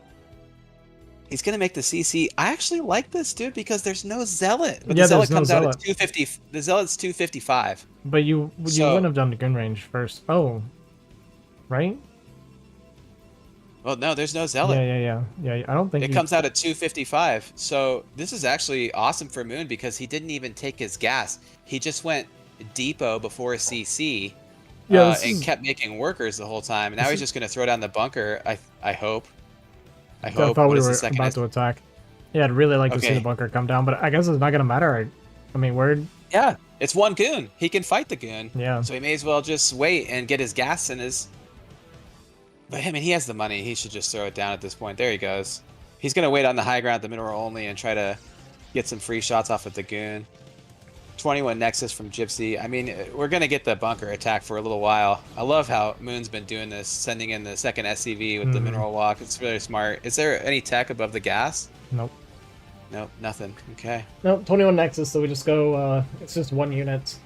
S2: He's going to make the CC. I actually like this, dude, because there's no Zealot. But the Zealot comes out at 250. The Zealot's 255.
S1: But you wouldn't have done the gun range first. Oh. Right?
S2: Well, no, there's no Zealot.
S1: Yeah. I don't think
S2: it comes out at 255. So this is actually awesome for Moon because he didn't even take his gas. He just went depot before a CC and kept making workers the whole time. And now he's just going to throw down the bunker, I hope. I
S1: thought we were about to attack. Yeah, I'd really like to see the bunker come down, but I guess it's not going to matter. I mean,
S2: Yeah, it's 1 goon. He can fight the goon.
S1: Yeah.
S2: So he may as well just wait and get his gas in his... But I mean, he has the money. He should just throw it down at this point. There he goes. He's going to wait on the high ground, the mineral only, and try to get some free shots off of the goon. 21 Nexus from Gypsy. I mean, we're going to get the bunker attack for a little while. I love how Moon's been doing this, sending in the second SCV with the mineral walk. It's really smart. Is there any tech above the gas?
S1: Nope.
S2: Nope, nothing. Okay.
S1: Nope, 21 Nexus, so we just go, it's just 1 unit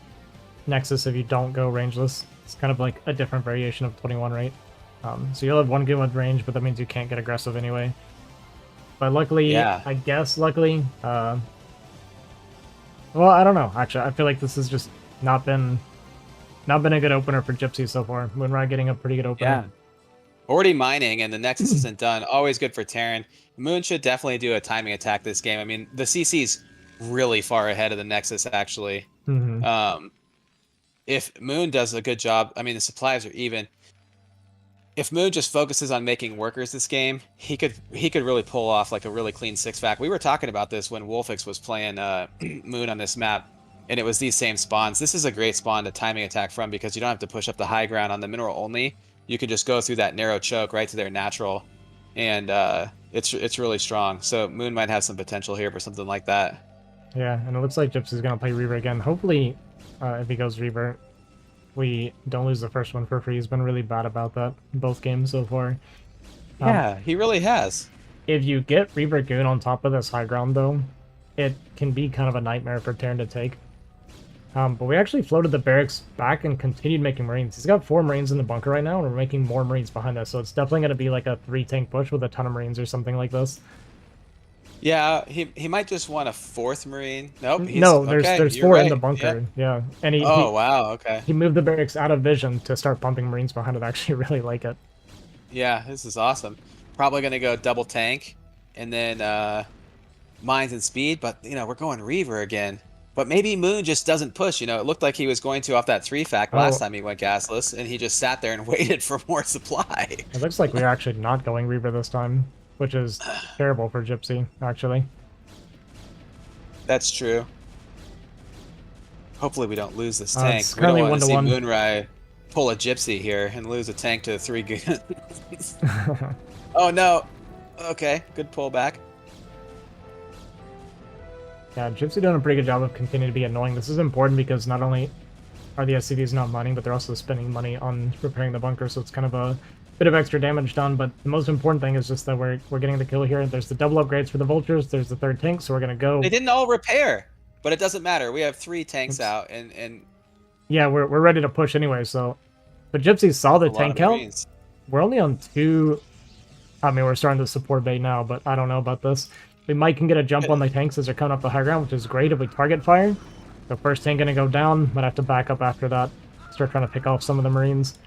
S1: Nexus if you don't go rangeless. It's kind of like a different variation of 21, right? So you'll have 1 goon with range, but that means you can't get aggressive anyway. But luckily, I guess luckily, well, I don't know. Actually, I feel like this has just not been a good opener for Gypsy so far. Moonrai getting a pretty good opener.
S2: Already mining, and the Nexus isn't done. Always good for Terran. Moon should definitely do a timing attack this game. I mean, the CC's really far ahead of the Nexus, actually. If Moon does a good job, I mean, the supplies are even. If Moon just focuses on making workers this game, he could really pull off like a really clean 6-pack. We were talking about this when Wolfix was playing Moon on this map, and it was these same spawns. This is a great spawn to timing attack from because you don't have to push up the high ground on the mineral only. You can just go through that narrow choke right to their natural, and it's really strong. So Moon might have some potential here for something like that.
S1: Yeah, and it looks like Gypsy's gonna play Reaver again. Hopefully, if he goes Reaver, we don't lose the first one for free. He's been really bad about that in both games so far.
S2: Yeah, he really has.
S1: If you get Reaver Goon on top of this high ground, though, it can be kind of a nightmare for Terran to take. But we actually floated the barracks back and continued making Marines. He's got 4 Marines in the bunker right now, and we're making more Marines behind us, so it's definitely going to be like a 3-tank push with a ton of Marines or something like this.
S2: Yeah, he might just want a 4th Marine. Nope.
S1: No, there's 4 in the bunker. Yeah. And
S2: wow, okay.
S1: He moved the barracks out of vision to start pumping Marines behind it. I actually really like it.
S2: Yeah, this is awesome. Probably going to go double tank, and then mines and speed, but, we're going Reaver again. But maybe Moon just doesn't push. It looked like he was going to off that 3-fac last time he went gasless, and he just sat there and waited for more supply.
S1: It looks like we're actually not going Reaver this time, which is terrible for Gypsy, actually.
S2: That's true. Hopefully we don't lose this tank.
S1: It's currently
S2: we don't want to see
S1: 1-1.
S2: Moonrai pull a Gypsy here and lose a tank to 3 goons. Oh, no. Okay, good pullback.
S1: Yeah, Gypsy doing a pretty good job of continuing to be annoying. This is important because not only are the SCVs not mining, but they're also spending money on repairing the bunker, so it's kind of a bit of extra damage done. But the most important thing is just that we're getting the kill here. There's the double upgrades for the vultures. There's the 3rd tank, so we're gonna go.
S2: They didn't all repair, but it doesn't matter. We have 3 tanks out, and
S1: yeah, we're ready to push anyway. So, but Gypsy saw the tank count. We're only on 2. I mean, we're starting to support bait now, but I don't know about this. We might can get a jump on the tanks as they're coming up the high ground, which is great if we target fire. The first tank gonna go down. Might have to back up after that. Start trying to pick off some of the Marines.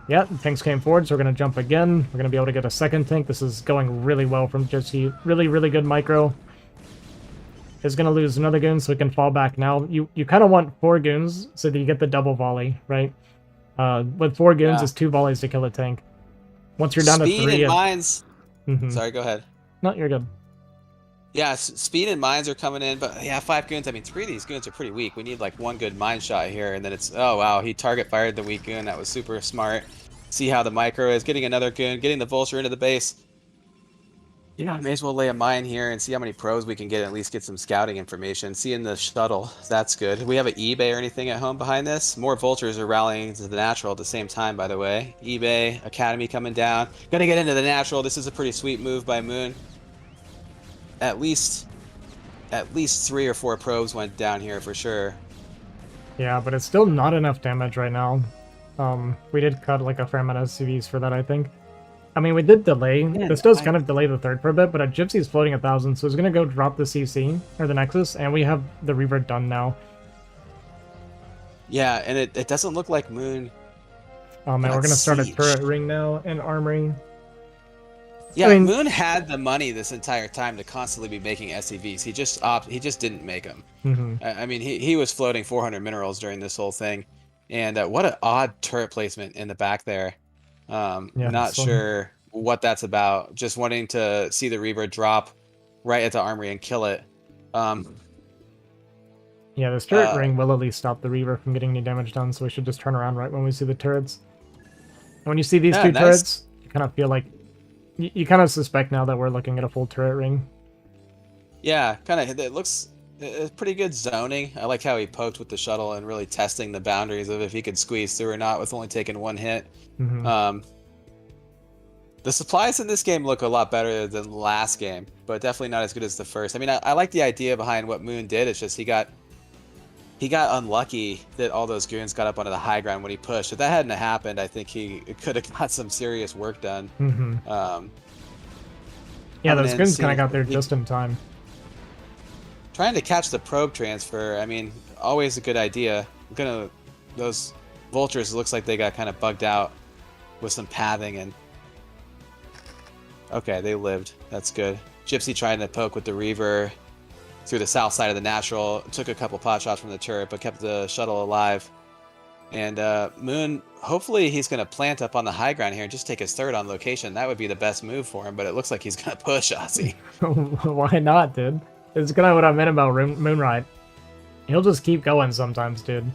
S1: Yeah, the tanks came forward, so we're gonna jump again. We're gonna be able to get a 2nd tank. This is going really well from Gypsy. Really, really good micro. Is gonna lose another goon, so we can fall back now. You kind of want 4 goons so that you get the double volley, right? With 4 goons, it's 2 volleys to kill a tank. Once you're down to 3,
S2: speed and mines. Sorry, go ahead.
S1: No, you're good.
S2: Yeah, speed and mines are coming in, but yeah, 5 goons. I mean, 3 of these goons are pretty weak. We need like 1 good mine shot here, and then it's, oh wow, he target fired the weak goon. That was super smart. See how the micro is, getting another goon, getting the vulture into the base. Yeah, may as well lay a mine here and see how many pros we can get, at least get some scouting information. Seeing the shuttle, that's good. Do we have an eBay or anything at home behind this? More vultures are rallying to the natural at the same time, by the way. eBay, Academy coming down. Gonna get into the natural. This is a pretty sweet move by Moon. At least 3 or 4 probes went down here for sure.
S1: Yeah, but it's still not enough damage right now. We did cut like a fair amount of SCVs for that, I think. I mean, we did delay. This does kind of delay the 3rd for a bit, but Gypsy's floating 1,000, so he's gonna go drop the CC, or the Nexus, and we have the Reaver done now.
S2: Yeah, and it doesn't look like Moon...
S1: Oh man, we're gonna start a turret ring now, and armory.
S2: Yeah, I mean, Moon had the money this entire time to constantly be making SCVs. He just didn't make them. I mean, he was floating 400 minerals during this whole thing, and what an odd turret placement in the back there. Not sure what that's about. Just wanting to see the Reaver drop right at the armory and kill it.
S1: Yeah, this turret ring will at least stop the Reaver from getting any damage done, so we should just turn around right when we see the turrets. And when you see these 2 turrets, you kind of feel like you kind of suspect now that we're looking at a full turret ring.
S2: Yeah, kind of. It looks pretty good zoning. I like how he poked with the shuttle and really testing the boundaries of if he could squeeze through or not with only taking 1 hit. The supplies in this game look a lot better than the last game, but definitely not as good as the first. I mean, I like the idea behind what Moon did. It's just he got unlucky that all those goons got up onto the high ground when he pushed. If that hadn't happened, I think he could have got some serious work done.
S1: Yeah, those goons kind of got there just in time.
S2: Trying to catch the probe transfer, I mean, always a good idea. Those vultures, it looks like they got kind of bugged out. with some pathing and. Okay, they lived. That's good. Gypsy trying to poke with the Reaver through the south side of the natural. Took a couple pot shots from the turret, but kept the shuttle alive. And Moon, hopefully he's going to plant up on the high ground here and just take his third on location. That would be the best move for him, but it looks like he's going to push Ozzy.
S1: Why not, dude? It's kind of what I meant about Moonrai. He'll just keep going sometimes, dude.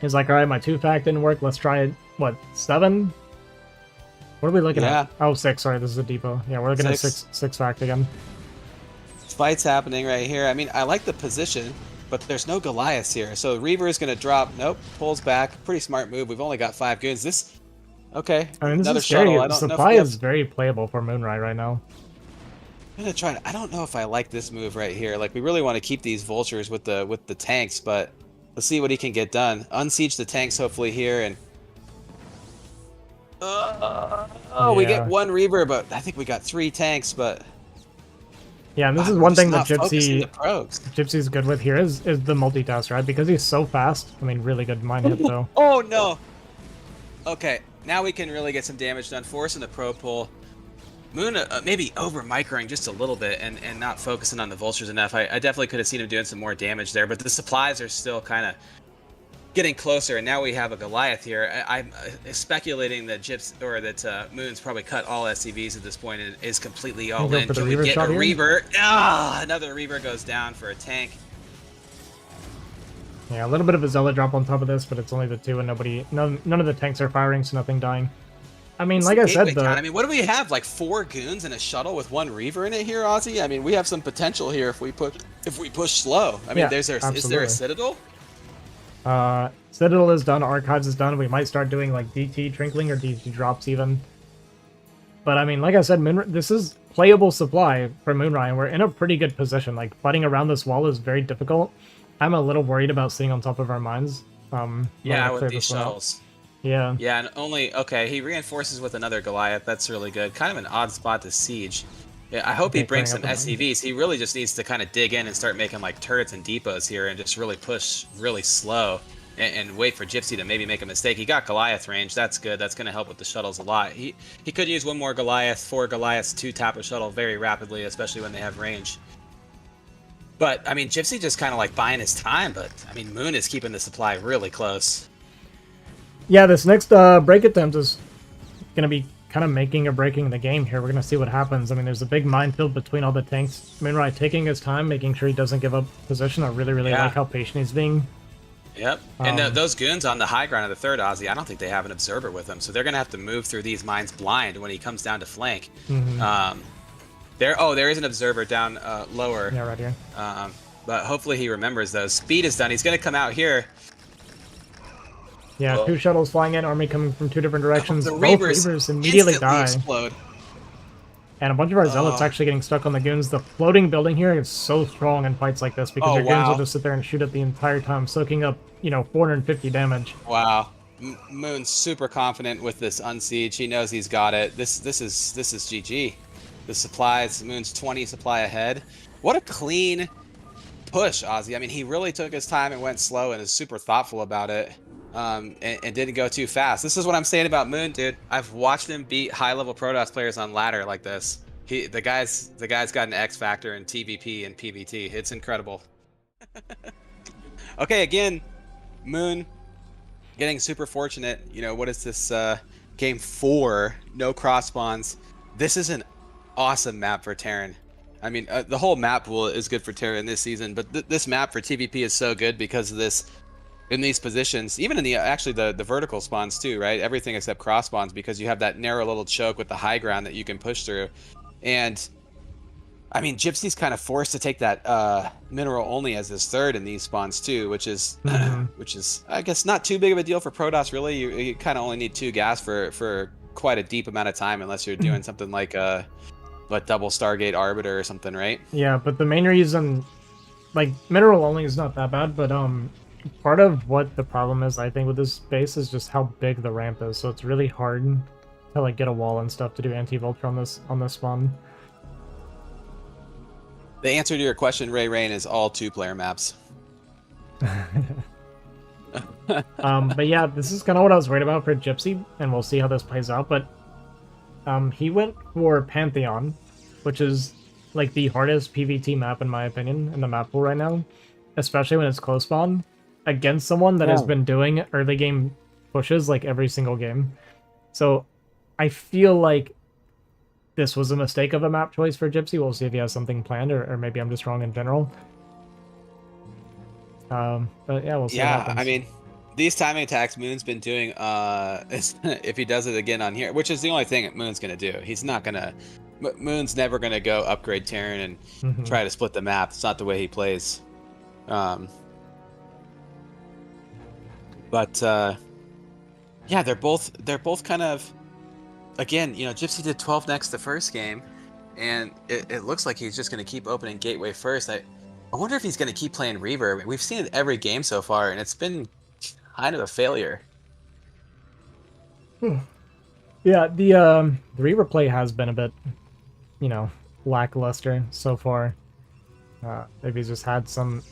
S1: He's like, alright, my 2-fact didn't work. Let's try it. What, 7? What are we looking at? Oh, 6. Sorry, this is a depot. Yeah, we're looking at 6-fact again.
S2: Fights happening right here. I mean, I like the position, but there's no Goliaths here. So Reaver is going to drop. Nope, pulls back. Pretty smart move. We've only got 5 goons. This, okay.
S1: I mean, this
S2: another
S1: is scary.
S2: shuttle. I
S1: The
S2: don't know
S1: supply
S2: if
S1: is very playable for Moonrai right now.
S2: I'm gonna try. I don't know if I like this move right here. Like, we really want to keep these vultures with the tanks, but let's see what he can get done. Unsiege the tanks hopefully here, and we get 1 Reaver, but I think we got 3 tanks. But
S1: yeah, and this is one thing that Gypsy's good with here is the multitask, right? Because he's so fast. I mean, really good mine hit though.
S2: Oh no. Okay, now we can really get some damage done. Forcing the probe pull. Moon maybe over microing just a little bit and not focusing on the vultures enough. I definitely could have seen him doing some more damage there, but the supplies are still kind of getting closer, and now we have a Goliath here. I'm speculating that Moon's probably cut all SCVs at this point and is completely all in. Can we get a Reaver? Another Reaver goes down for a tank.
S1: Yeah, a little bit of a Zealot drop on top of this, but it's only the 2 and none of the tanks are firing, so nothing dying. I mean, like I said,
S2: I mean, what do we have? Like 4 goons and a shuttle with 1 Reaver in it here, Ozzy? I mean, we have some potential here if we push slow. I mean, is there a Citadel?
S1: Citadel is done, Archives is done. We might start doing like DT Trinkling or DT drops even. But I mean, like I said, this is playable supply for Moonrai, and we're in a pretty good position. Like, fighting around this wall is very difficult. I'm a little worried about sitting on top of our mines.
S2: Yeah, with these shuttles.
S1: Yeah.
S2: Yeah, and okay, he reinforces with another Goliath. That's really good. Kind of an odd spot to siege. Yeah, I hope he brings some SCVs. He really just needs to kind of dig in and start making like turrets and depots here and just really push really slow and wait for Gypsy to maybe make a mistake. He got Goliath range. That's good. That's going to help with the shuttles a lot. He could use 1 more Goliath, 4 Goliaths to tap a shuttle very rapidly, especially when they have range. But, I mean, Gypsy just kind of like buying his time, but, I mean, Moon is keeping the supply really close.
S1: Yeah, this next break attempt is going to be kind of making or breaking the game here. We're going to see what happens. I mean, there's a big minefield between all the tanks. Moonrai taking his time, making sure he doesn't give up position. I really like how patient he's being.
S2: Yep, and those goons on the high ground of the third Aussie, I don't think they have an observer with them, so they're going to have to move through these mines blind when he comes down to flank.
S1: Mm-hmm.
S2: There is an observer down lower.
S1: Yeah, right here.
S2: But hopefully he remembers those. Speed is done. He's going to come out here.
S1: Yeah, 2 shuttles flying in, army coming from 2 different directions.
S2: The
S1: Both Reavers immediately die.
S2: Explode.
S1: And a bunch of our Zealots actually getting stuck on the goons. The floating building here is so strong in fights like this because your goons will just sit there and shoot it the entire time, soaking up, 450 damage.
S2: Wow. Moon's super confident with this unsiege. He knows he's got it. This is GG. The supplies, Moon's 20 supply ahead. What a clean push, Ozzy. I mean, he really took his time and went slow and is super thoughtful about it. And didn't go too fast. This is what I'm saying about Moon, dude. I've watched him beat high-level Protoss players on ladder like this. The guy's got an X factor in TVP and PvT. It's incredible. Okay, again, Moon getting super fortunate. What is this? Game 4, no cross spawns. This is an awesome map for Terran. I mean, the whole map pool is good for Terran this season, but this map for TVP is so good because of this. In these positions, even in the vertical spawns too, right? Everything except cross spawns, because you have that narrow little choke with the high ground that you can push through. And I mean, Gypsy's kind of forced to take that mineral only as his third in these spawns too, which is I guess not too big of a deal for Protoss really. You kind of only need 2 gas for quite a deep amount of time, unless you're doing something like double Stargate Arbiter or something, right?
S1: Yeah, but the main reason, like, mineral only is not that bad, but part of what the problem is, I think, with this base is just how big the ramp is. So it's really hard to like get a wall and stuff to do anti-vulture on this spawn.
S2: The answer to your question, Ray Rain, is all 2-player maps.
S1: But yeah, this is kind of what I was worried about for Gypsy, and we'll see how this plays out. But he went for Pantheon, which is like the hardest PvT map in my opinion in the map pool right now, especially when it's close spawn against someone that has been doing early game pushes like every single game. So I feel like this was a mistake of a map choice for Gypsy. We'll see if he has something planned, or maybe I'm just wrong in general. But yeah, we'll see.
S2: Yeah,
S1: what happens.
S2: I mean, these timing attacks Moon's been doing, if he does it again on here, which is the only thing Moon's gonna do. He's not gonna, Moon's never gonna go upgrade Terran and try to split the map. It's not the way he plays. But yeah, they're both kind of, again, you know, Gypsy did 12 next the first game, and it looks like he's just gonna keep opening Gateway first. I wonder if he's gonna keep playing Reaver. We've seen it every game so far, and it's been kind of a failure.
S1: Yeah, the Reaver play has been a bit, you know, lackluster so far. Maybe he's just had some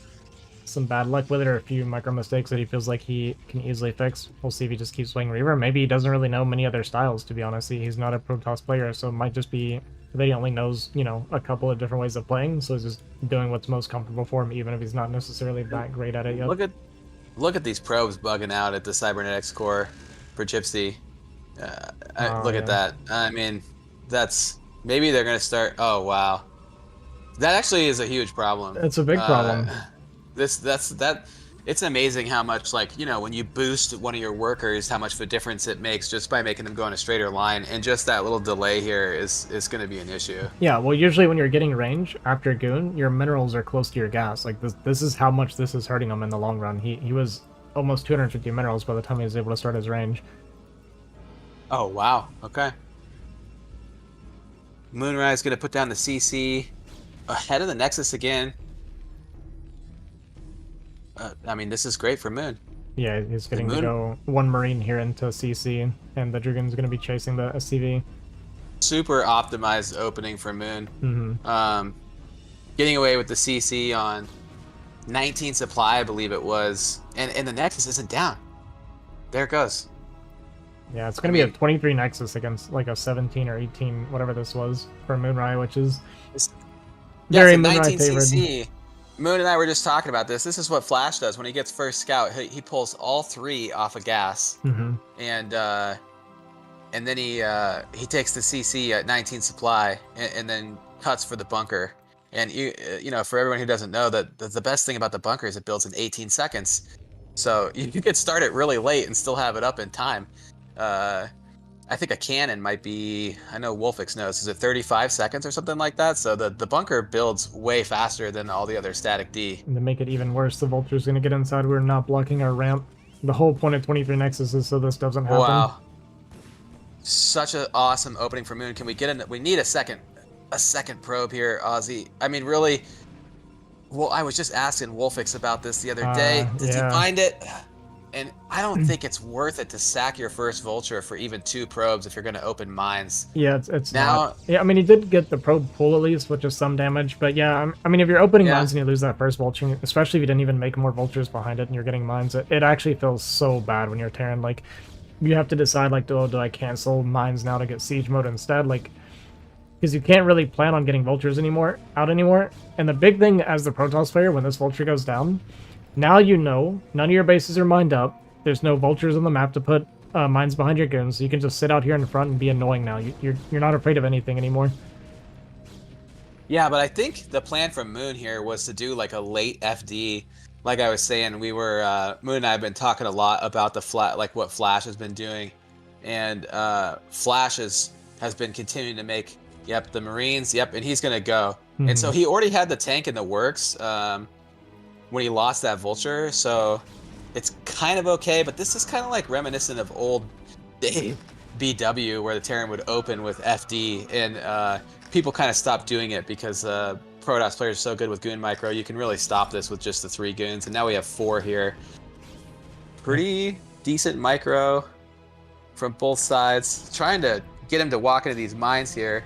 S1: bad luck with it, or a few micro mistakes that he feels like he can easily fix. We'll see if he just keeps playing Reaver. Maybe he doesn't really know many other styles, to be honest. He's not a Protoss player, so it might just be that he only knows, you know, a couple of different ways of playing, so he's just doing what's most comfortable for him, even if he's not necessarily that great at it yet.
S2: Look at these probes bugging out at the Cybernetics core for Gypsy. Look at that. I mean, that's, maybe they're gonna start. Oh wow, that actually is a huge problem.
S1: It's a big problem.
S2: It's amazing how much, like, you know, when you boost one of your workers, how much of a difference it makes just by making them go in a straighter line, and just that little delay here is going to be an issue.
S1: Yeah, well, usually when you're getting range after Goon, your minerals are close to your gas. Like, this is how much this is hurting him in the long run. He was almost 250 minerals by the time he was able to start his range.
S2: Oh wow, okay. Moonrai is going to put down the CC ahead of the Nexus again. I mean, this is great for Moon.
S1: Yeah, he's getting to go one Marine here into CC, and the Dragon's going to be chasing the SCV.
S2: Super optimized opening for Moon. Getting away with the CC on 19 supply, I believe it was, and the Nexus isn't down. There it goes.
S1: Yeah, it's going to be a 23 Nexus against like a 17 or 18, whatever this was, for Moonrai, which is very Moonrai favored. CC.
S2: Moon and I were just talking about this. This is what Flash does when he gets first scout. He pulls all three off of gas, and then he takes the CC at 19 supply, and then cuts for the bunker. And you know, for everyone who doesn't know, that the best thing about the bunker is it builds in 18 seconds, so you could start it really late and still have it up in time. I think a cannon might be, I know Wolfix knows, is it 35 seconds or something like that? So the bunker builds way faster than all the other static D.
S1: And to make it even worse, the Vulture's going to get inside. We're not blocking our ramp. The whole point of 23 Nexus is so this doesn't happen.
S2: Wow. Such an awesome opening for Moon. Can we get in? We need a second probe here, Ozzy. I mean, really, well, I was just asking Wolfix about this the other day. Did he find it? And I don't think it's worth it to sack your first Vulture for even 2 probes if you're going to open mines.
S1: Yeah, it's now, not. Yeah, I mean, he did get the probe pull at least, which is some damage. But yeah, I mean, if you're opening mines and you lose that first Vulture, especially if you didn't even make more Vultures behind it and you're getting mines, it actually feels so bad when you're Terran. Like, you have to decide, like, do I cancel mines now to get siege mode instead? Like, because you can't really plan on getting Vultures anymore. And the big thing as the Protoss player, when this Vulture goes down, now you know none of your bases are mined up. There's no Vultures on the map to put mines behind your goons, so you can just sit out here in front and be annoying now. You're not afraid of anything anymore.
S2: Yeah, but I think the plan from Moon here was to do like a late FD. Like I was saying, we were Moon and I have been talking a lot about what Flash has been doing, and Flash has been continuing to make the Marines, and he's gonna go. And so he already had the tank in the works when he lost that Vulture, so it's kind of okay, but this is kind of like reminiscent of old BW, where the Terran would open with FD, and people kind of stopped doing it because Protoss players are so good with Goon Micro. You can really stop this with just the 3 Goons, and now we have 4 here. Pretty decent Micro from both sides. Trying to get him to walk into these mines here.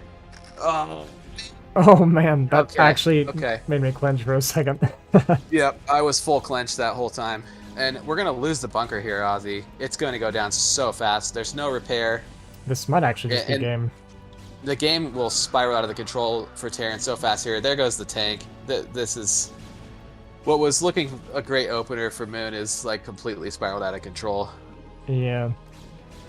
S1: Oh man, that actually made me clench for a second.
S2: Yep, I was full clench that whole time. And we're going to lose the bunker here, Ozzy. It's going to go down so fast. There's no repair.
S1: This might actually just be game.
S2: The game will spiral out of the control for Terran so fast here. There goes the tank. This is... What was looking a great opener for Moon is like completely spiraled out of control.
S1: Yeah.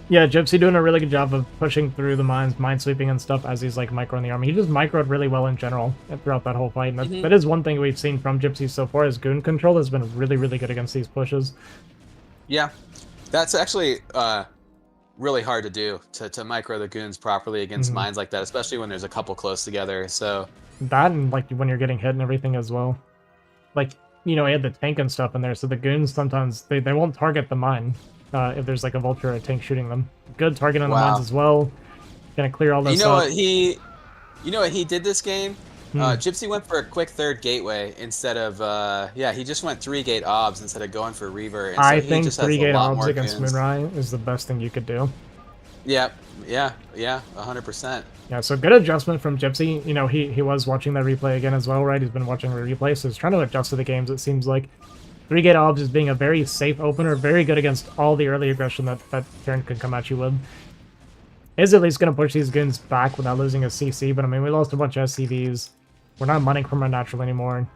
S1: Yeah, Gypsy doing a really good job of pushing through the mines, minesweeping and stuff as he's like microing the army. He just microed really well in general throughout that whole fight. And that is one thing we've seen from Gypsy so far, is goon control has been really, really good against these pushes.
S2: Yeah, that's actually really hard to do, to micro the goons properly against mines like that, especially when there's a couple close together. So
S1: that, and like when you're getting hit and everything as well. Like, you know, he had the tank and stuff in there, so the goons sometimes they won't target the mine. If there's like a vulture or a tank shooting them. Good target on the mines as well. Gonna clear all this up.
S2: You know what he did this game? Gypsy went for a quick third gateway instead of he just went 3-gate obs instead of going for Reaver. And so
S1: I think 3-gate obs against Moonrai is the best thing you could do.
S2: Yeah, 100%.
S1: Yeah, so good adjustment from Gypsy. You know, he was watching that replay again as well, right? He's been watching the replay, so he's trying to adjust to the games, it seems like. 3-gate obs is being a very safe opener, very good against all the early aggression that Terran can come at you with. Is at least going to push these goons back without losing a CC, but I mean, we lost a bunch of SCVs. We're not mining from our natural anymore.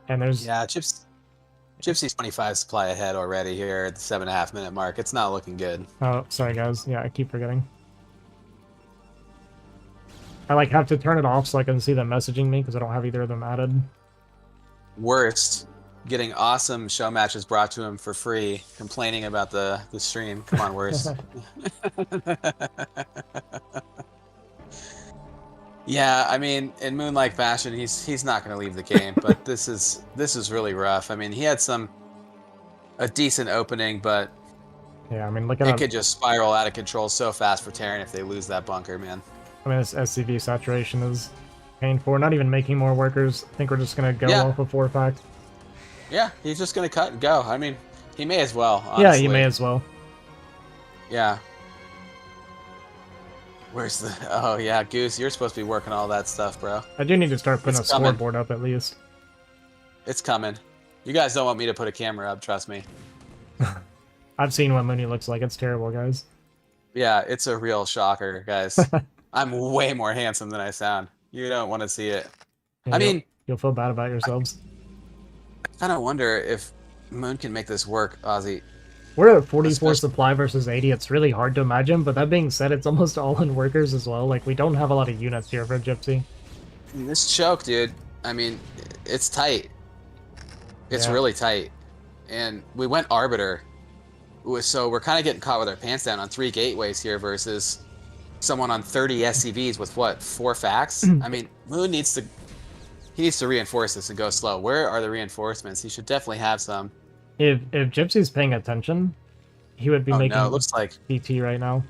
S1: And there's...
S2: Yeah, Gypsy's 25 supply ahead already here at the 7.5 minute mark. It's not looking good.
S1: Oh, sorry guys. Yeah, I keep forgetting. I like have to turn it off so I can see them messaging me because I don't have either of them added.
S2: Worst. Getting awesome show matches brought to him for free, complaining about the stream. Come on, Worst. Yeah, I mean, in Moon-like fashion, he's not going to leave the game, but this is really rough. I mean, he had a decent opening, but
S1: yeah, I mean,
S2: it could just spiral out of control so fast for Terran if they lose that bunker, man.
S1: I mean, this SCV saturation is painful. We're not even making more workers. I think we're just going to go off of 4 fact.
S2: Yeah, he's just going to cut and go. I mean, he may as well, honestly.
S1: Yeah, he may as well.
S2: Yeah. Where's the... Oh, yeah, Goose, you're supposed to be working all that stuff, bro.
S1: I do need to start putting a scoreboard up, at least.
S2: It's coming. You guys don't want me to put a camera up, trust me.
S1: I've seen what Mooney looks like. It's terrible, guys.
S2: Yeah, it's a real shocker, guys. I'm way more handsome than I sound. You don't want to see it.
S1: Yeah, I mean... You'll feel bad about yourselves.
S2: I kind of wonder if Moon can make this work, Ozzy.
S1: We're at 44 supply versus 80. It's really hard to imagine, but that being said, it's almost all in workers as well. Like, we don't have a lot of units here for Gypsy.
S2: This choke, dude, I mean, it's tight. It's really tight. And we went Arbiter. So we're kind of getting caught with our pants down on 3 gateways here versus someone on 30 SCVs with, what, 4 facts? I mean, Moon needs to... He needs to reinforce this and go slow. Where are the reinforcements? He should definitely have some.
S1: If Gypsy's paying attention, he would be making
S2: it looks like
S1: BT right now.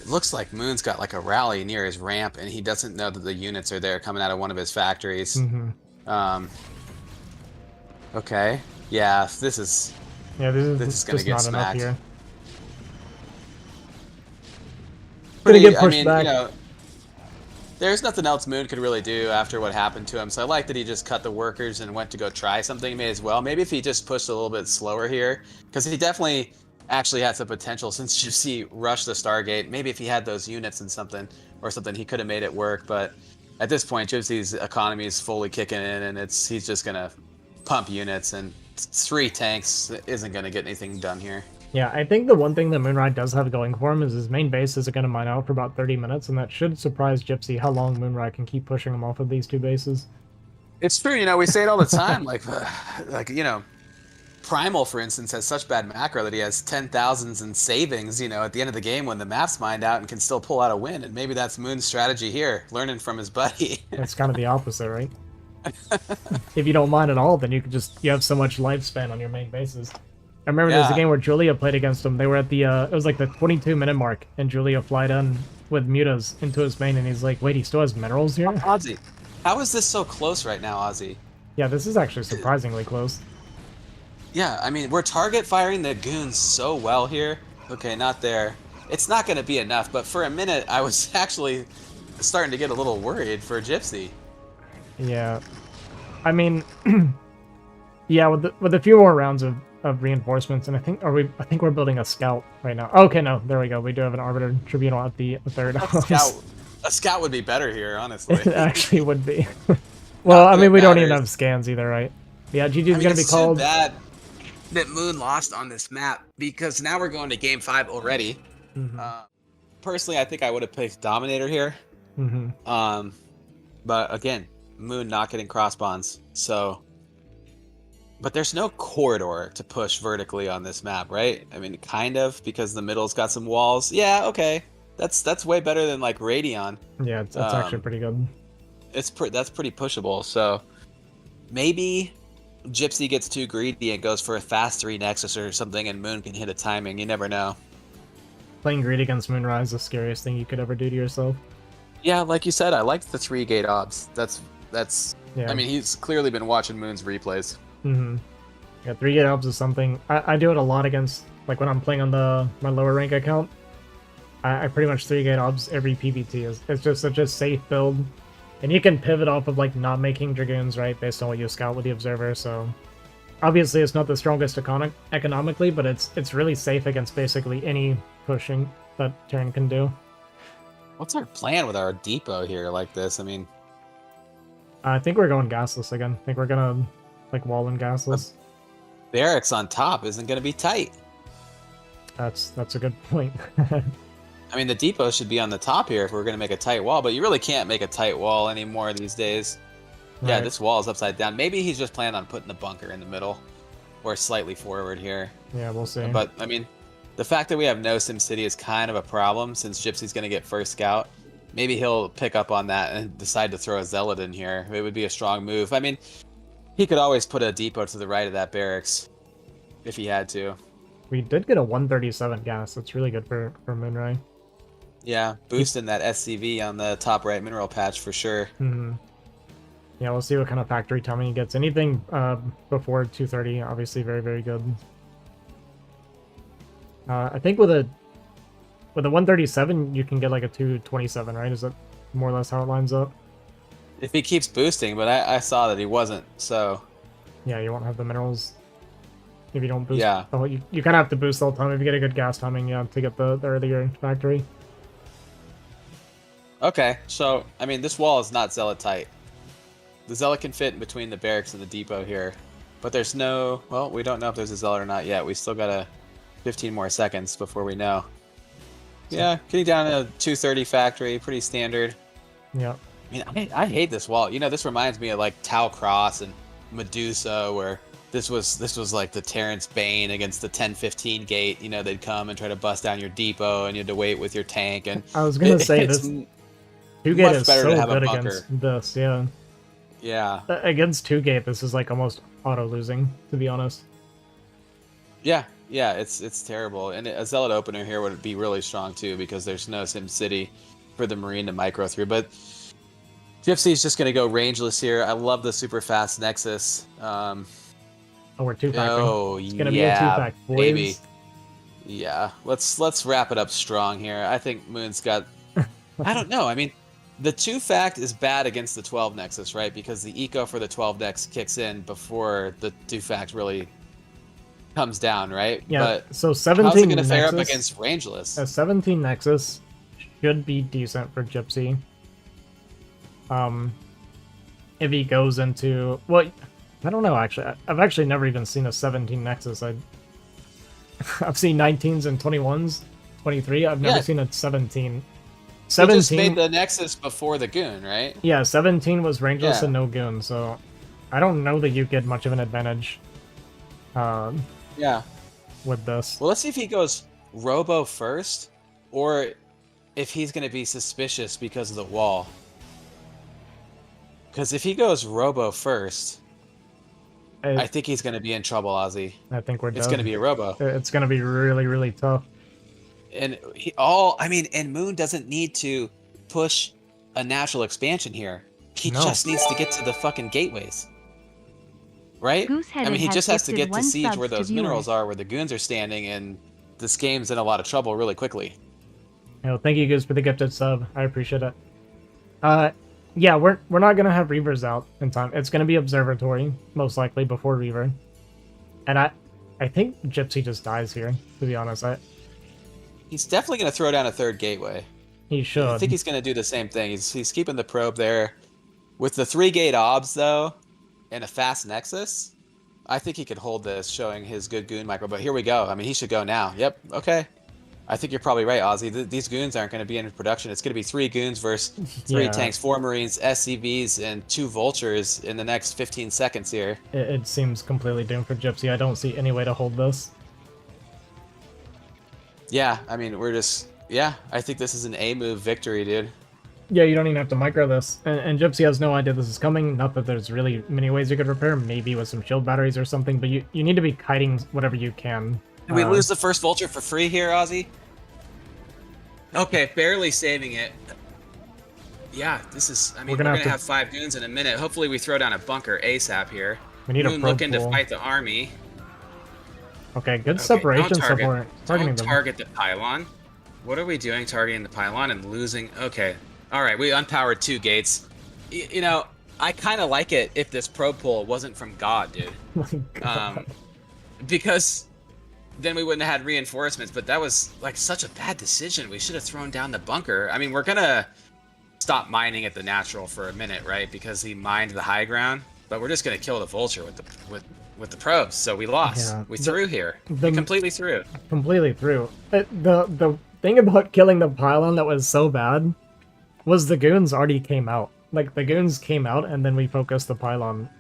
S2: It looks like Moon's got like a rally near his ramp, and he doesn't know that the units are there coming out of one of his factories. Okay. Yeah, this is gonna get smacked. Here. Gonna get pushed back. You know, there's nothing else Moon could really do after what happened to him, so I like that he just cut the workers and went to go try something. May as well. Maybe if he just pushed a little bit slower here, because he definitely actually had some potential since Gypsy rushed the Stargate. Maybe if he had those units and something, he could have made it work. But at this point, Gypsy's economy is fully kicking in, and he's just gonna pump units, and 3 tanks isn't gonna get anything done here.
S1: Yeah, I think the one thing that Moonrai does have going for him is his main base isn't going to mine out for about 30 minutes, and that should surprise Gypsy how long Moonrai can keep pushing him off of these 2 bases.
S2: It's true, you know, we say it all the time, like you know, Primal, for instance, has such bad macro that he has 10,000s in savings, you know, at the end of the game when the map's mined out and can still pull out a win, and maybe that's Moon's strategy here, learning from his buddy.
S1: It's kind of the opposite, right? If you don't mine at all, then you have so much lifespan on your main bases. I remember there was a game where Julia played against him. They were at the, it was like the 22-minute mark, and Julia flied in with mutas into his main, and he's like, wait, he still has minerals here?
S2: Ozzy, how is this so close right now, Ozzy?
S1: Yeah, this is actually surprisingly close.
S2: Yeah, I mean, we're target firing the goons so well here. Okay, not there. It's not going to be enough, but for a minute, I was actually starting to get a little worried for Gypsy.
S1: Yeah. I mean, yeah, with a few more rounds of of reinforcements, and I think we're building a scout right now. Okay, no, there we go. We do have an arbiter tribunal at the third house.
S2: A scout would be better here, honestly.
S1: It actually would be. Well, I mean, we don't even have scans either, right? Yeah, GG's gonna be called.
S2: Too bad that Moon lost on this map because now we're going to game 5 already. Personally, I think I would have picked Dominator here. But again, Moon not getting cross bonds, so. But there's no corridor to push vertically on this map, right? I mean, kind of, because the middle's got some walls. Yeah, okay. That's way better than like Radeon.
S1: Yeah, it's actually pretty good.
S2: That's pretty pushable. So maybe Gypsy gets too greedy and goes for a fast 3 Nexus or something, and Moon can hit a timing. You never know.
S1: Playing greedy against Moonrai is the scariest thing you could ever do to yourself.
S2: Yeah, like you said, I liked the 3 gate obs. That's.
S1: Yeah.
S2: I mean, he's clearly been watching Moon's replays.
S1: Yeah, 3 gate obs is something I do it a lot against, like when I'm playing on my lower rank account. I pretty much 3 gate obs every PvT. It's just such a safe build, and you can pivot off of like not making dragoons, right, based on what you scout with the observer. So obviously it's not the strongest economically, but it's really safe against basically any pushing that Terran can do.
S2: What's our plan with our depot here like this? I mean,
S1: I think we're going gasless again. I think we're gonna like wall and gasless.
S2: Barracks on top isn't gonna be tight.
S1: That's a good point.
S2: I mean, the depot should be on the top here if we're gonna make a tight wall, but you really can't make a tight wall anymore these days. Right. Yeah, this wall is upside down. Maybe he's just planning on putting the bunker in the middle, or slightly forward here.
S1: Yeah, we'll see.
S2: But I mean, the fact that we have no SimCity is kind of a problem since Gypsy's gonna get first scout. Maybe he'll pick up on that and decide to throw a zealot in here. It would be a strong move. I mean, he could always put a depot to the right of that barracks if he had to.
S1: We did get a 137 gas. That's really good for Moonrai.
S2: Yeah, boosting that SCV on the top right mineral patch for sure.
S1: Yeah, we'll see what kind of factory timing he gets. Anything before 230, obviously very, very good. I think with a 137, you can get like a 227, right? Is that more or less how it lines up?
S2: If he keeps boosting, but I saw that he wasn't, so...
S1: Yeah, you won't have the minerals if you don't boost.
S2: Yeah.
S1: Oh, you kind of have to boost all the time if you get a good gas timing, yeah, to get the earlier factory.
S2: Okay, so, I mean, this wall is not zealot tight. The zealot can fit in between the barracks and the depot here, but there's no... Well, we don't know if there's a zealot or not yet. We still got 15 more seconds before we know. Yeah, getting down to 230 factory, pretty standard.
S1: Yeah.
S2: I mean, I hate this wall. You know, this reminds me of like Tau Cross and Medusa, where this was like the Terrence Bane against the 10-15 gate. You know, they'd come and try to bust down your depot, and you had to wait with your tank. And
S1: I was gonna say this 2 gate is so good against this. Yeah.
S2: Yeah.
S1: Against 2 gate, this is like almost auto losing, to be honest.
S2: Yeah. Yeah, it's terrible. And a zealot opener here would be really strong too, because there's no SimCity for the Marine to micro through. But Gypsy's just gonna go rangeless here. I love the super fast Nexus.
S1: Oh, we're 2-facting.
S2: Oh,
S1: it's gonna be a 2-fact, boys.
S2: Baby. Yeah, let's wrap it up strong here. I think Moon's got. I don't know. I mean, the 2-fact is bad against the 12 Nexus, right? Because the eco for the 12 Nex kicks in before the 2-fact really comes down, right?
S1: Yeah.
S2: But
S1: so 17
S2: how's it gonna
S1: Nexus,
S2: fare up against rangeless?
S1: A 17 Nexus should be decent for Gypsy. If he goes into, well, I don't know actually. I've actually never even seen a 17 Nexus. I've seen 19s and 21s, 23. I've never seen a 17.
S2: 17 just made the Nexus before the Goon, right?
S1: Yeah, 17 was rangeless and no Goon, so I don't know that you get much of an advantage.
S2: Yeah.
S1: With this.
S2: Well, let's see if he goes Robo first, or if he's going to be suspicious because of the wall. Because if he goes Robo first, I think he's going to be in trouble, Ozzy.
S1: I think we're done.
S2: It's going to be a Robo.
S1: It's going to be really, really tough.
S2: And and Moon doesn't need to push a natural expansion here. He just needs to get to the fucking gateways. Right? I mean, he just has to get to siege where those minerals are, where the goons are standing, and this game's in a lot of trouble really quickly.
S1: Oh, thank you guys for the gifted sub. I appreciate it. Yeah, we're not gonna have Reavers out in time. It's gonna be Observatory, most likely, before Reaver. And I think Gypsy just dies here, to be honest.
S2: He's definitely going to throw down a third gateway.
S1: He should.
S2: I think he's going to do the same thing. He's keeping the probe there. With the 3-gate obs, though, and a fast nexus, I think he could hold this, showing his good goon micro. But here we go. I mean, he should go now. Yep, okay. I think you're probably right, Ozzy. These goons aren't going to be in production. It's going to be 3 goons versus 3 tanks, 4 Marines, SCVs, and 2 Vultures in the next 15 seconds here.
S1: It seems completely doomed for Gypsy. I don't see any way to hold this.
S2: Yeah, I mean, we're just... Yeah, I think this is an A-move victory, dude.
S1: Yeah, you don't even have to micro this. And Gypsy has no idea this is coming. Not that there's really many ways you could repair, maybe with some shield batteries or something, but you need to be kiting whatever you can.
S2: Did we lose the first Vulture for free here, Ozzy? Okay, barely saving it. Yeah, this is... I mean, we're gonna have 5 goons in a minute. Hopefully we throw down a bunker ASAP here.
S1: We need
S2: Moon looking to fight the army.
S1: Okay, good separation support.
S2: Don't target the pylon. What are we doing targeting the pylon and losing? Okay. Alright, we unpowered 2 gates. You know, I kind of like it if this probe pull wasn't from God, dude.
S1: Oh my God.
S2: Because... then we wouldn't have had reinforcements, but that was like such a bad decision. We should have thrown down the bunker. I mean, we're gonna stop mining at the natural for a minute, right? Because he mined the high ground, but we're just gonna kill the Vulture with the probes. So we lost. Yeah, we threw here. We completely threw.
S1: Completely threw. The thing about killing the pylon that was so bad was the goons already came out. Like the goons came out, and then we focused the pylon.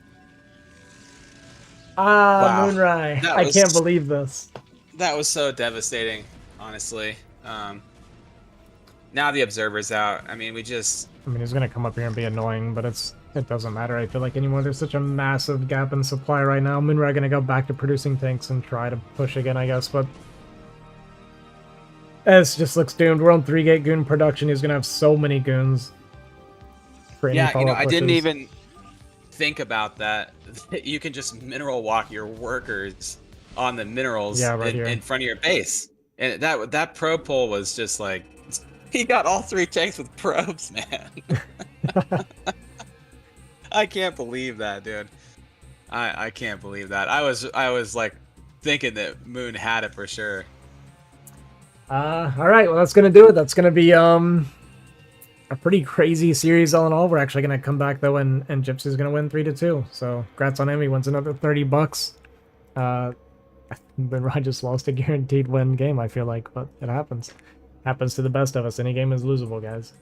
S1: Ah, wow. Moonrai! I can't believe this.
S2: That was so devastating, honestly. Now the observer's out. I mean, he's
S1: gonna come up here and be annoying, but it doesn't matter, I feel like, anymore. There's such a massive gap in supply right now. Moonrai gonna go back to producing tanks and try to push again, I guess, but... this just looks doomed. We're on 3-gate goon production. He's gonna have so many goons. For any
S2: follow-up pushes. I didn't even think about that. You can just mineral walk your workers on the minerals in front of your base. And that probe pull was just like, he got all 3 tanks with probes, man. I can't believe that, dude. I can't believe that. I was like thinking that Moon had it for sure.
S1: All right, well, that's gonna do it. That's gonna be a pretty crazy series all in all. We're actually gonna come back though, and Gypsy's gonna win 3-2. So congrats on him. He wins another $30. Moonrai just lost a guaranteed win game, I feel like, but it happens. Happens to the best of us. Any game is losable, guys.